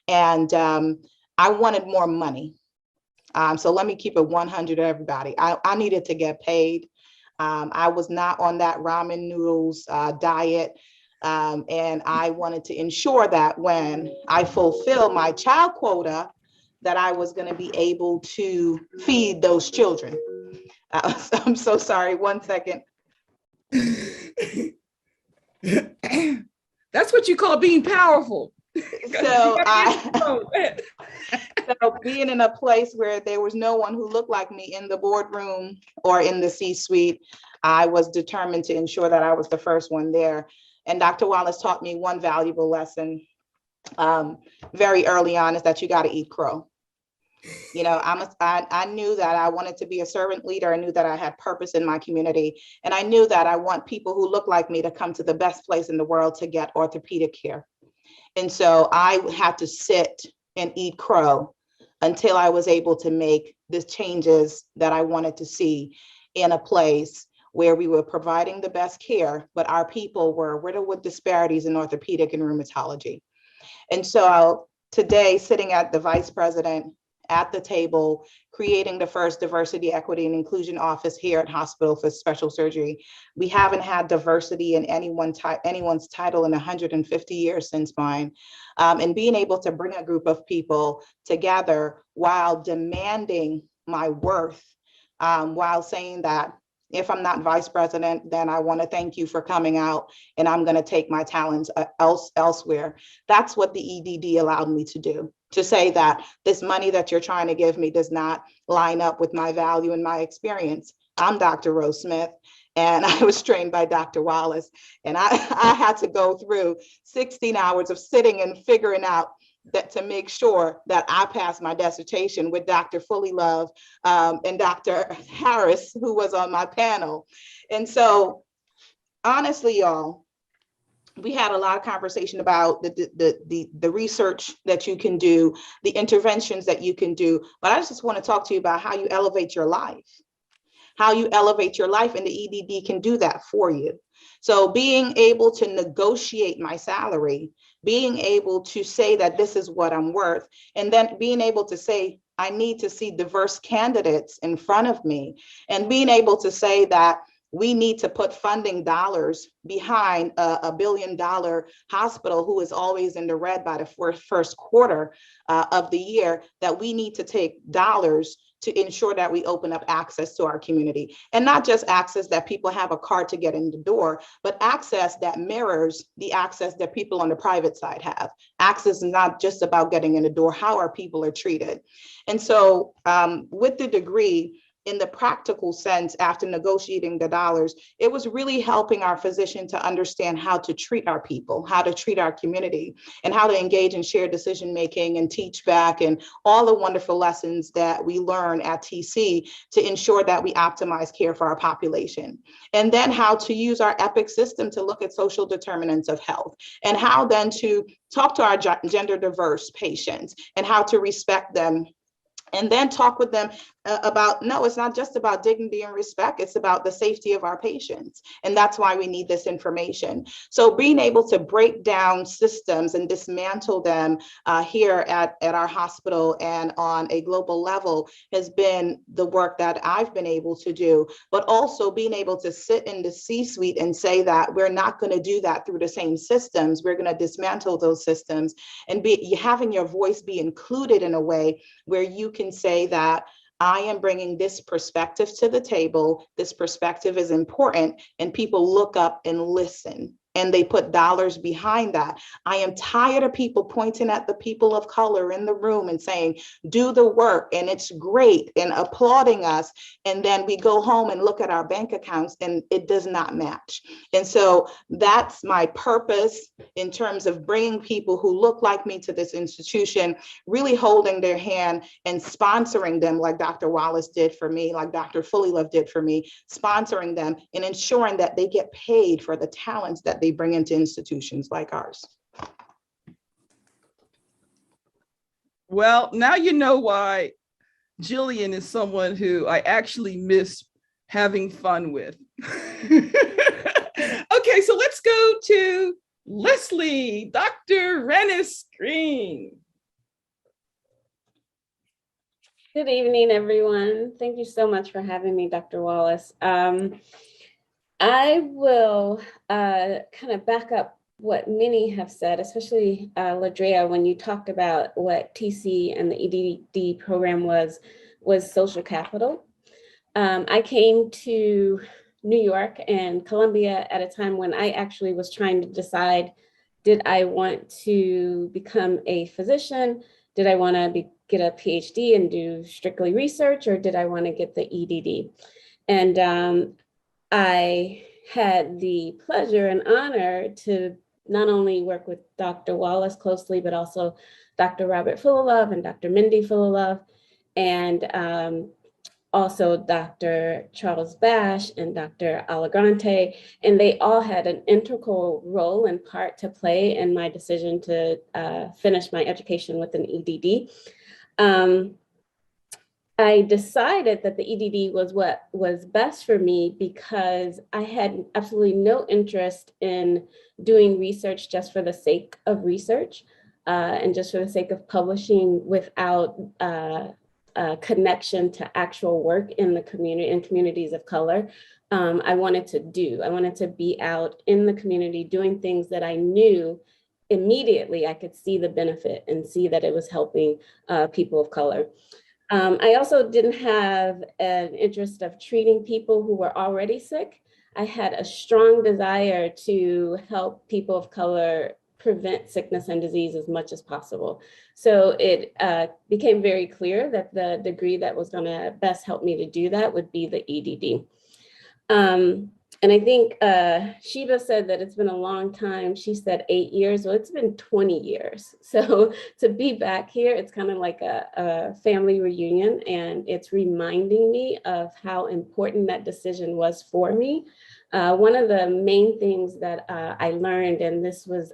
And I wanted more money. So let me keep it 100 to everybody. I needed to get paid. I was not on that ramen noodles diet. And I wanted to ensure that when I fulfill my child quota, that I was going to be able to feed those children. I'm so sorry, 1 second. That's what you call being powerful. So being in a place where there was no one who looked like me in the boardroom or in the C-suite, I was determined to ensure that I was the first one there. And Dr. Wallace taught me one valuable lesson very early on, is that you got to eat crow. You know, I knew that I wanted to be a servant leader. I knew that I had purpose in my community. And I knew that I want people who look like me to come to the best place in the world to get orthopedic care. And so I had to sit and eat crow until I was able to make the changes that I wanted to see in a place where we were providing the best care, but our people were riddled with disparities in orthopedic and rheumatology. And so today, sitting at the vice president at the table, creating the first diversity, equity, and inclusion office here at Hospital for Special Surgery. We haven't had diversity in anyone's title in 150 years since mine. And being able to bring a group of people together while demanding my worth, while saying that if I'm not vice president, then I want to thank you for coming out and I'm going to take my talents elsewhere. That's what the EDD allowed me to do. To say that this money that you're trying to give me does not line up with my value and my experience. I'm Dr. Rose Smith, and I was trained by Dr. Wallace, and I had to go through 16 hours of sitting and figuring out that to make sure that I passed my dissertation with Dr. Fullilove and Dr. Harris, who was on my panel. And so, honestly, y'all, we had a lot of conversation about the research that you can do, the interventions that you can do, but I just want to talk to you about how you elevate your life. How you elevate your life, and the EDD can do that for you. So being able to negotiate my salary, being able to say that this is what I'm worth, and then being able to say, I need to see diverse candidates in front of me, and being able to say that we need to put funding dollars behind a $1 billion hospital who is always in the red by the first quarter of the year, that we need to take dollars to ensure that we open up access to our community. And not just access that people have a card to get in the door, but access that mirrors the access that people on the private side have. Access is not just about getting in the door, how our people are treated. And so with the degree, in the practical sense, after negotiating the dollars, it was really helping our physician to understand how to treat our people, how to treat our community, and how to engage in shared decision-making and teach back, and all the wonderful lessons that we learn at TC to ensure that we optimize care for our population. And then how to use our EPIC system to look at social determinants of health, and how then to talk to our gender diverse patients and how to respect them, and then talk with them no, it's not just about dignity and respect. It's about the safety of our patients. And that's why we need this information. So being able to break down systems and dismantle them here at our hospital and on a global level has been the work that I've been able to do, but also being able to sit in the C-suite and say that we're not going to do that through the same systems. We're going to dismantle those systems and having your voice be included in a way where you can say that I am bringing this perspective to the table. This perspective is important, and people look up and listen, and they put dollars behind that. I am tired of people pointing at the people of color in the room and saying, do the work, and it's great, and applauding us. And then we go home and look at our bank accounts, and it does not match. And so that's my purpose in terms of bringing people who look like me to this institution, really holding their hand and sponsoring them like Dr. Wallace did for me, like Dr. Fullilove did for me, sponsoring them and ensuring that they get paid for the talents that they bring into institutions like ours. Well, now you know why Jillian is someone who I actually miss having fun with. Okay, so let's go to Leslie, Dr. Rennis Green. Good evening, everyone. Thank you so much for having me, Dr. Wallace. I will kind of back up what many have said, especially Ladrea, when you talked about what TC and the EDD program was social capital. I came to New York and Columbia at a time when I actually was trying to decide, did I want to become a physician? Did I want to get a PhD and do strictly research, or did I want to get the EDD? And I had the pleasure and honor to not only work with Dr. Wallace closely, but also Dr. Robert Fullilove and Dr. Mindy Fullilove, and also Dr. Charles Bash and Dr. Alagrante. And they all had an integral role and part to play in my decision to finish my education with an EDD. I decided that the EDD was what was best for me because I had absolutely no interest in doing research just for the sake of research and just for the sake of publishing without a connection to actual work in the community and communities of color. I wanted to be out in the community doing things that I knew immediately I could see the benefit and see that it was helping people of color. I also didn't have an interest of treating people who were already sick. I had a strong desire to help people of color prevent sickness and disease as much as possible. So it became very clear that the degree that was going to best help me to do that would be the EDD. And I think Sheba said that it's been a long time. She said 8 years. Well, it's been 20 years. So to be back here, it's kind of like a family reunion, and it's reminding me of how important that decision was for me. One of the main things that I learned, and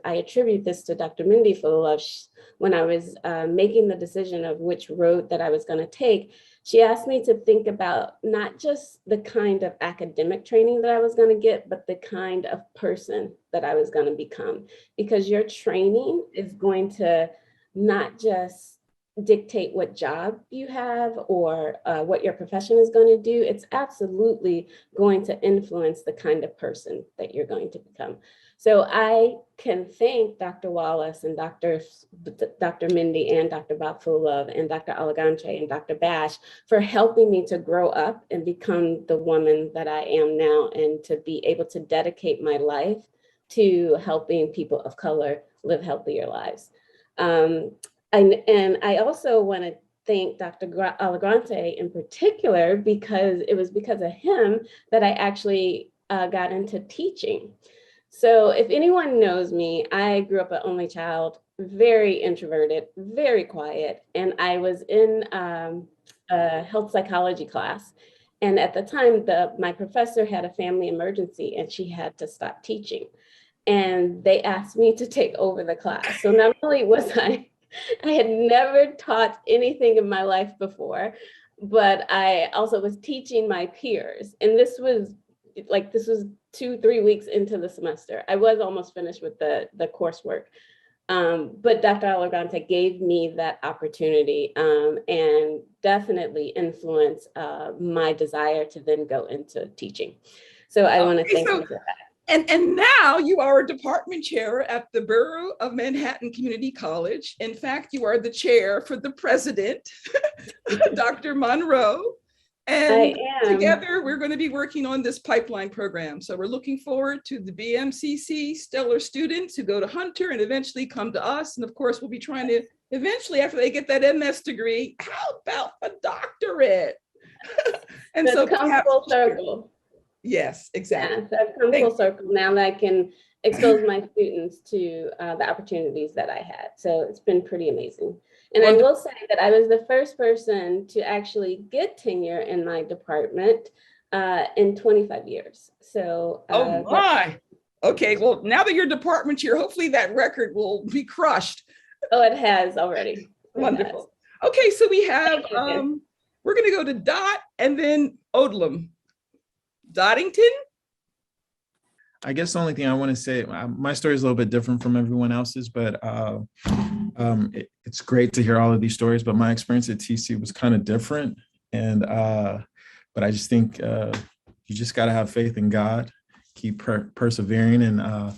I attribute this to Dr. Mindy Fullilove, when I was making the decision of which road that I was going to take, she asked me to think about not just the kind of academic training that I was going to get, but the kind of person that I was going to become. Because your training is going to not just dictate what job you have or what your profession is going to do. It's absolutely going to influence the kind of person that you're going to become. So I can thank Dr. Wallace and Dr. Mindy and Dr. Bob Fullilove and Dr. Elegante and Dr. Bash for helping me to grow up and become the woman that I am now, and to be able to dedicate my life to helping people of color live healthier lives. And I also want to thank Dr. Alagrante in particular, because it was because of him that I actually got into teaching. So if anyone knows me, I grew up an only child, very introverted, very quiet, and I was in a health psychology class. And at the time, my professor had a family emergency and she had to stop teaching. And they asked me to take over the class. So not only was I had never taught anything in my life before. but I also was teaching my peers. And this was 2-3 weeks into the semester. I was almost finished with the coursework. But Dr. Alagante gave me that opportunity and definitely influenced my desire to then go into teaching. So I want to thank you for that. And now you are a department chair at the Borough of Manhattan Community College. In fact, you are the chair for the president, Dr. Monroe. And together we're going to be working on this pipeline program. So we're looking forward to the BMCC stellar students who go to Hunter and eventually come to us. And of course, we'll be trying to eventually, after they get that MS degree, how about a doctorate? And so come full circle. Yes, exactly. Yeah, so I've come full circle now that I can expose my students to the opportunities that I had. So it's been pretty amazing. And I will say that I was the first person to actually get tenure in my department in 25 years. So oh my. Okay, well, now that you're department chair, hopefully that record will be crushed. Oh, it has already. Wonderful. Okay, so we have, we're going to go to Dot and then Odlum. Doddington? I guess the only thing I want to say, my story is a little bit different from everyone else's, but it's great to hear all of these stories, but my experience at TC was kind of different. And, but I just think you just got to have faith in God, keep persevering. And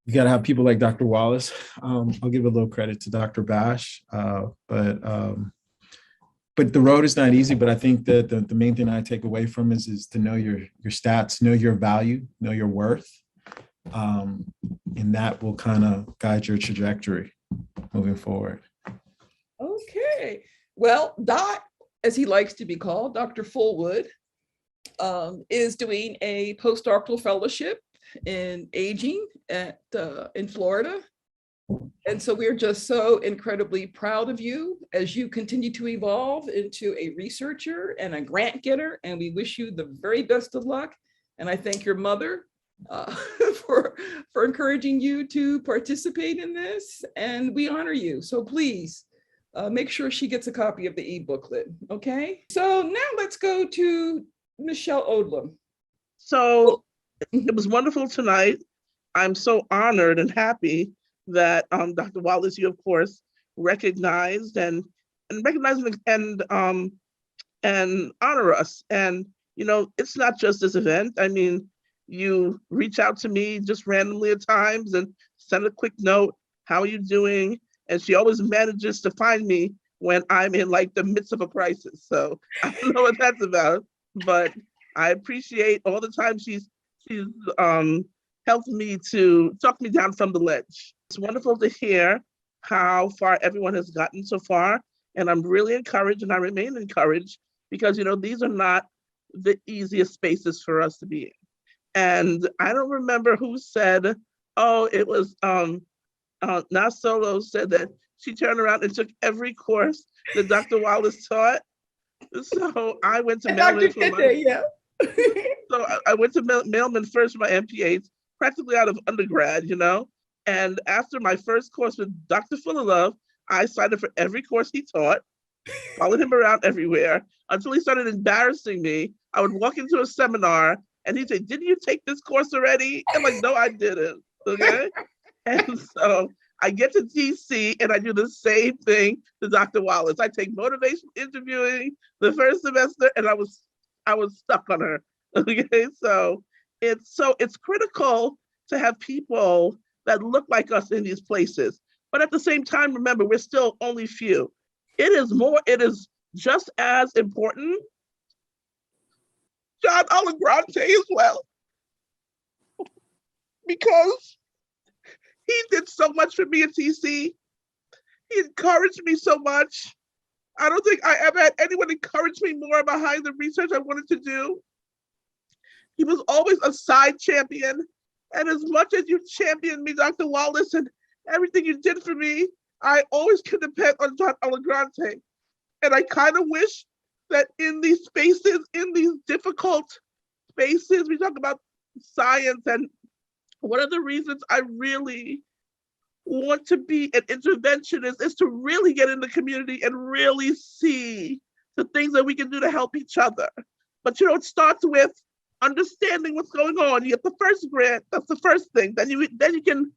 you got to have people like Dr. Wallace. I'll give a little credit to Dr. Bash, but the road is not easy. But I think that the main thing I take away from is to know your stats, know your value, know your worth. And that will kind of guide your trajectory moving forward. Okay. Well, Dot, as he likes to be called, Dr. Fullwood, is doing a postdoctoral fellowship in aging in Florida. And so we're just so incredibly proud of you as you continue to evolve into a researcher and a grant getter. And we wish you the very best of luck. And I thank your mother for encouraging you to participate in this. And we honor you. So please make sure she gets a copy of the e-booklet. Okay. So now let's go to Michelle Odlum. So it was wonderful tonight. I'm so honored and happy that Dr. Wallace, you of course recognized and honor us. And you know, it's not just this event. I mean, you reach out to me just randomly at times and send a quick note. How are you doing? And she always manages to find me when I'm in like the midst of a crisis. So I don't know what that's about, but I appreciate all the time she's helped me to talk me down from the ledge. It's wonderful to hear how far everyone has gotten so far. And I'm really encouraged, and I remain encouraged, because, you know, these are not the easiest spaces for us to be in. And I don't remember who said, oh, it was Nas Solo said that she turned around and took every course that Dr. Wallace taught. So I went to Mailman for my, so I went to Mailman first for my MPH, practically out of undergrad, you know. And after my first course with Dr. Fullilove, I signed up for every course he taught, followed him around everywhere until he started embarrassing me. I would walk into a seminar and he'd say, didn't you take this course already? I'm like, no, I didn't, okay? And so I get to DC and I do the same thing to Dr. Wallace. I take motivation interviewing the first semester and I was stuck on her, okay? So it's critical to have people that look like us in these places. But at the same time, remember, we're still only few. It is just as important. John Alagante as well, because he did so much for me at TC. He encouraged me so much. I don't think I ever had anyone encourage me more behind the research I wanted to do. He was always a side champion. And as much as you championed me, Dr. Wallace, and everything you did for me, I always can depend on John Alagante. And I kind of wish that in these spaces, in these difficult spaces, we talk about science, and one of the reasons I really want to be an interventionist is to really get in the community and really see to things that we can do to help each other. But it starts with understanding what's going on. You get the first grant, that's the first thing. Then you can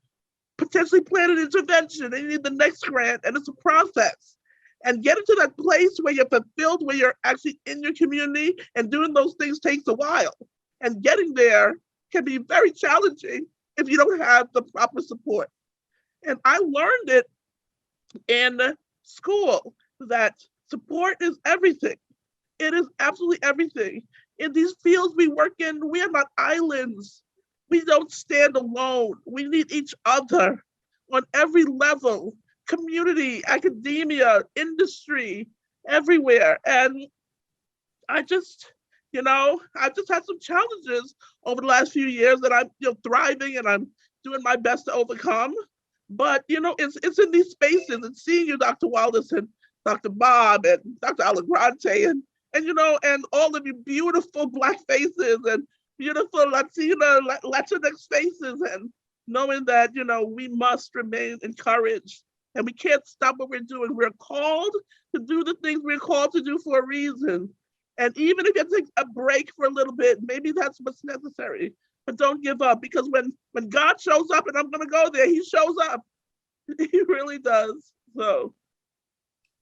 potentially plan an intervention, and you need the next grant, and it's a process. And getting to that place where you're fulfilled, where you're actually in your community and doing those things takes a while. And getting there can be very challenging if you don't have the proper support. And I learned it in school that support is everything. It is absolutely everything. In these fields we work in, we are not islands. We don't stand alone. We need each other on every level, community, academia, industry, everywhere. And I've just had some challenges over the last few years that I'm thriving and I'm doing my best to overcome. But it's in these spaces and seeing you, Dr. Wallace and Dr. Bob and Dr. Alagrante and all of you beautiful Black faces and beautiful Latinx faces, and knowing that we must remain encouraged and we can't stop what we're doing. We're called to do the things we're called to do for a reason. And even if it takes a break for a little bit, maybe that's what's necessary. But don't give up, because when God shows up, and I'm going to go there, he shows up. He really does. So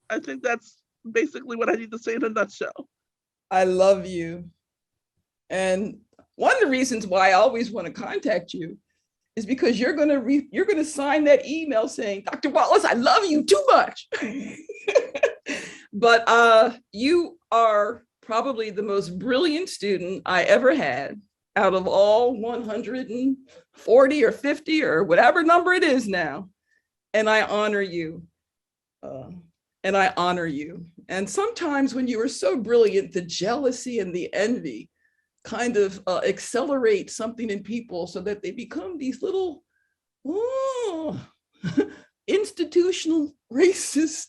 I think that's basically what I need to say in a nutshell. I love you. And one of the reasons why I always want to contact you is because you're going to sign that email saying, Dr. Wallace, I love you too much. But you are probably the most brilliant student I ever had out of all 140 or 50 or whatever number it is now. And I honor you. And sometimes when you are so brilliant, the jealousy and the envy kind of accelerate something in people so that they become these little institutional racists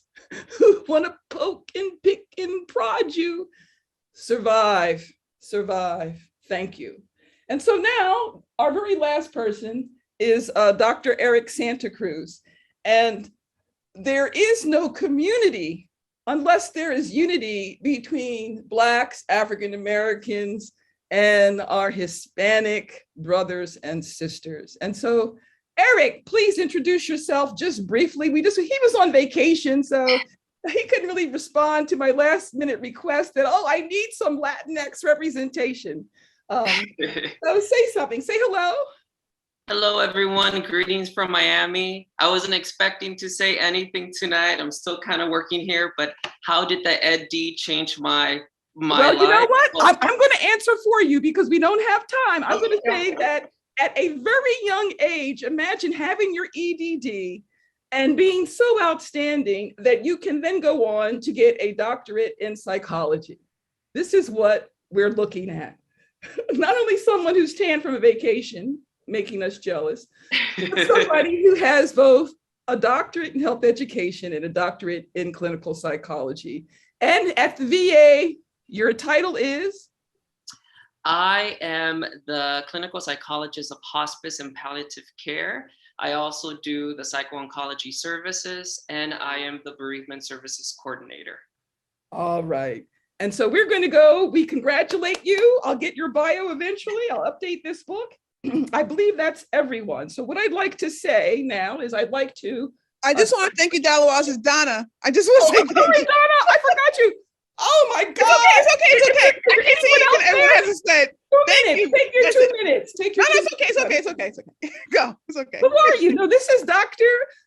who want to poke and pick and prod you. Survive. Thank you. And so now our very last person is Dr. Eric Santa Cruz. And there is no community unless there is unity between Blacks, African Americans, and our Hispanic brothers and sisters. And so, Eric, please introduce yourself just briefly. He was on vacation, so he couldn't really respond to my last minute request that, I need some Latinx representation. So say something, say hello. Hello, everyone. Greetings from Miami. I wasn't expecting to say anything tonight. I'm still kind of working here, but how did the Ed.D change my well, life? You know what? I'm going to answer for you because we don't have time. I'm going to say that at a very young age, imagine having your EDD and being so outstanding that you can then go on to get a doctorate in psychology. This is what we're looking at. Not only someone who's tan from a vacation, making us jealous, but somebody who has both a doctorate in health education and a doctorate in clinical psychology. And at the VA, your title is? I am the clinical psychologist of hospice and palliative care. I also do the psycho-oncology services, and I am the bereavement services coordinator. All right. And so we're going to go. We congratulate you. I'll get your bio eventually. I'll update this book. I believe that's everyone. So what I'd like to say now is I just want to thank you, Dr. Wallace. It's Donna. I just want to say thank you. Donna, I forgot you. Oh my God. It's okay. I can't see anything everyone hasn't said. Take your 2 minutes. It's okay. Go. It's okay. Who are you? No, this is Dr.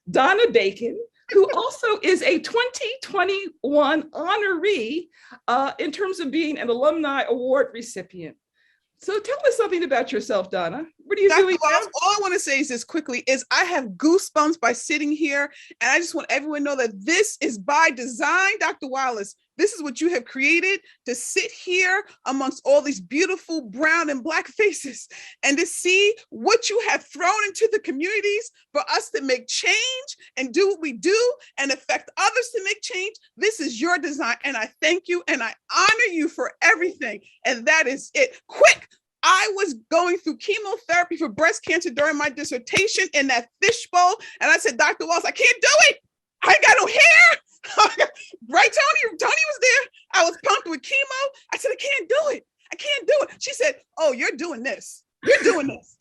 Donna Bacon, who also is a 2021 honoree in terms of being an Alumni Award recipient. So tell us something about yourself, Donna. What are you doing? Wallace, all I want to say is this quickly, is I have goosebumps by sitting here, and I just want everyone to know that this is by design, Dr. Wallace. This is what you have created, to sit here amongst all these beautiful brown and Black faces and to see what you have thrown into the communities for us to make change and do what we do and affect others to make change. This is your design, and I thank you and I honor you for everything. And that is it. Quick. I was going through chemotherapy for breast cancer during my dissertation in that fishbowl. And I said, Dr. Wallace, I can't do it. I ain't got no hair. Right, Tony? Tony was there. I was pumped with chemo. I said, I can't do it. I can't do it. She said, oh, you're doing this. You're doing this.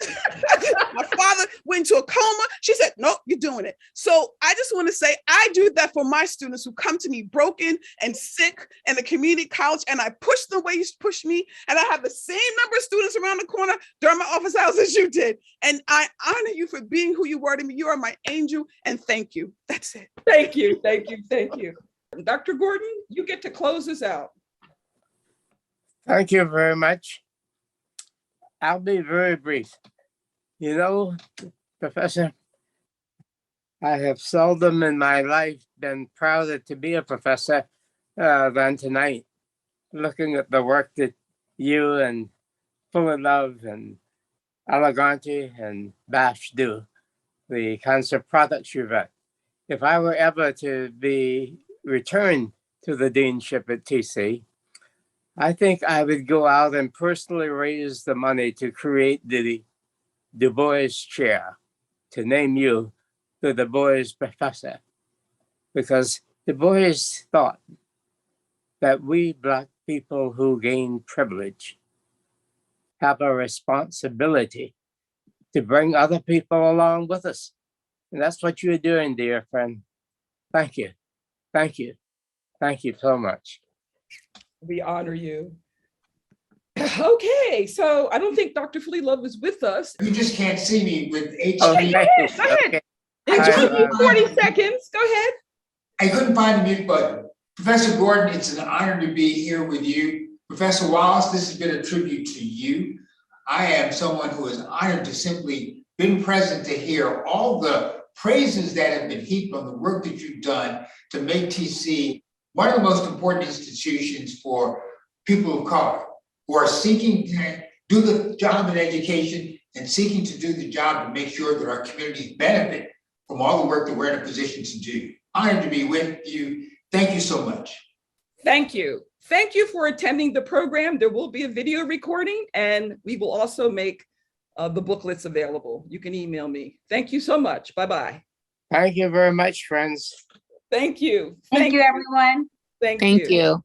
My father went into a coma. She said, nope, you're doing it. So I just want to say, I do that for my students who come to me broken and sick in the community college, and I push them the way you push me. And I have the same number of students around the corner during my office hours as you did. And I honor you for being who you were to me. You are my angel, and thank you. That's it. Thank you, thank you, thank you. Dr. Gordon, you get to close us out. Thank you very much. I'll be very brief. You know, Professor, I have seldom in my life been prouder to be a professor than tonight, looking at the work that you and Fullilove and Alumni and Bash do, the kinds of products you've got. If I were ever to be returned to the deanship at TC, I think I would go out and personally raise the money to create the Du Bois Chair, to name you the Du Bois Professor, because Du Bois thought that we Black people who gain privilege have a responsibility to bring other people along with us. And that's what you're doing, dear friend. Thank you. Thank you. Thank you so much. We honor you. Okay, so I don't think Dr. Fullilove is with us. You just can't see me with H. Okay, go ahead, go ahead. Enjoy your 40 seconds, go ahead. I couldn't find the mute button. Professor Gordon, it's an honor to be here with you. Professor Wallace, this has been a tribute to you. I am someone who is honored to simply been present to hear all the praises that have been heaped on the work that you've done to make TC one of the most important institutions for people of color who are seeking to do the job in education and seeking to do the job to make sure that our communities benefit from all the work that we're in a position to do. Honored to be with you. Thank you so much. Thank you. Thank you for attending the program. There will be a video recording, and we will also make the booklets available. You can email me. Thank you so much. Bye-bye. Thank you very much, friends. Thank you. Thank you, everyone. Thank you.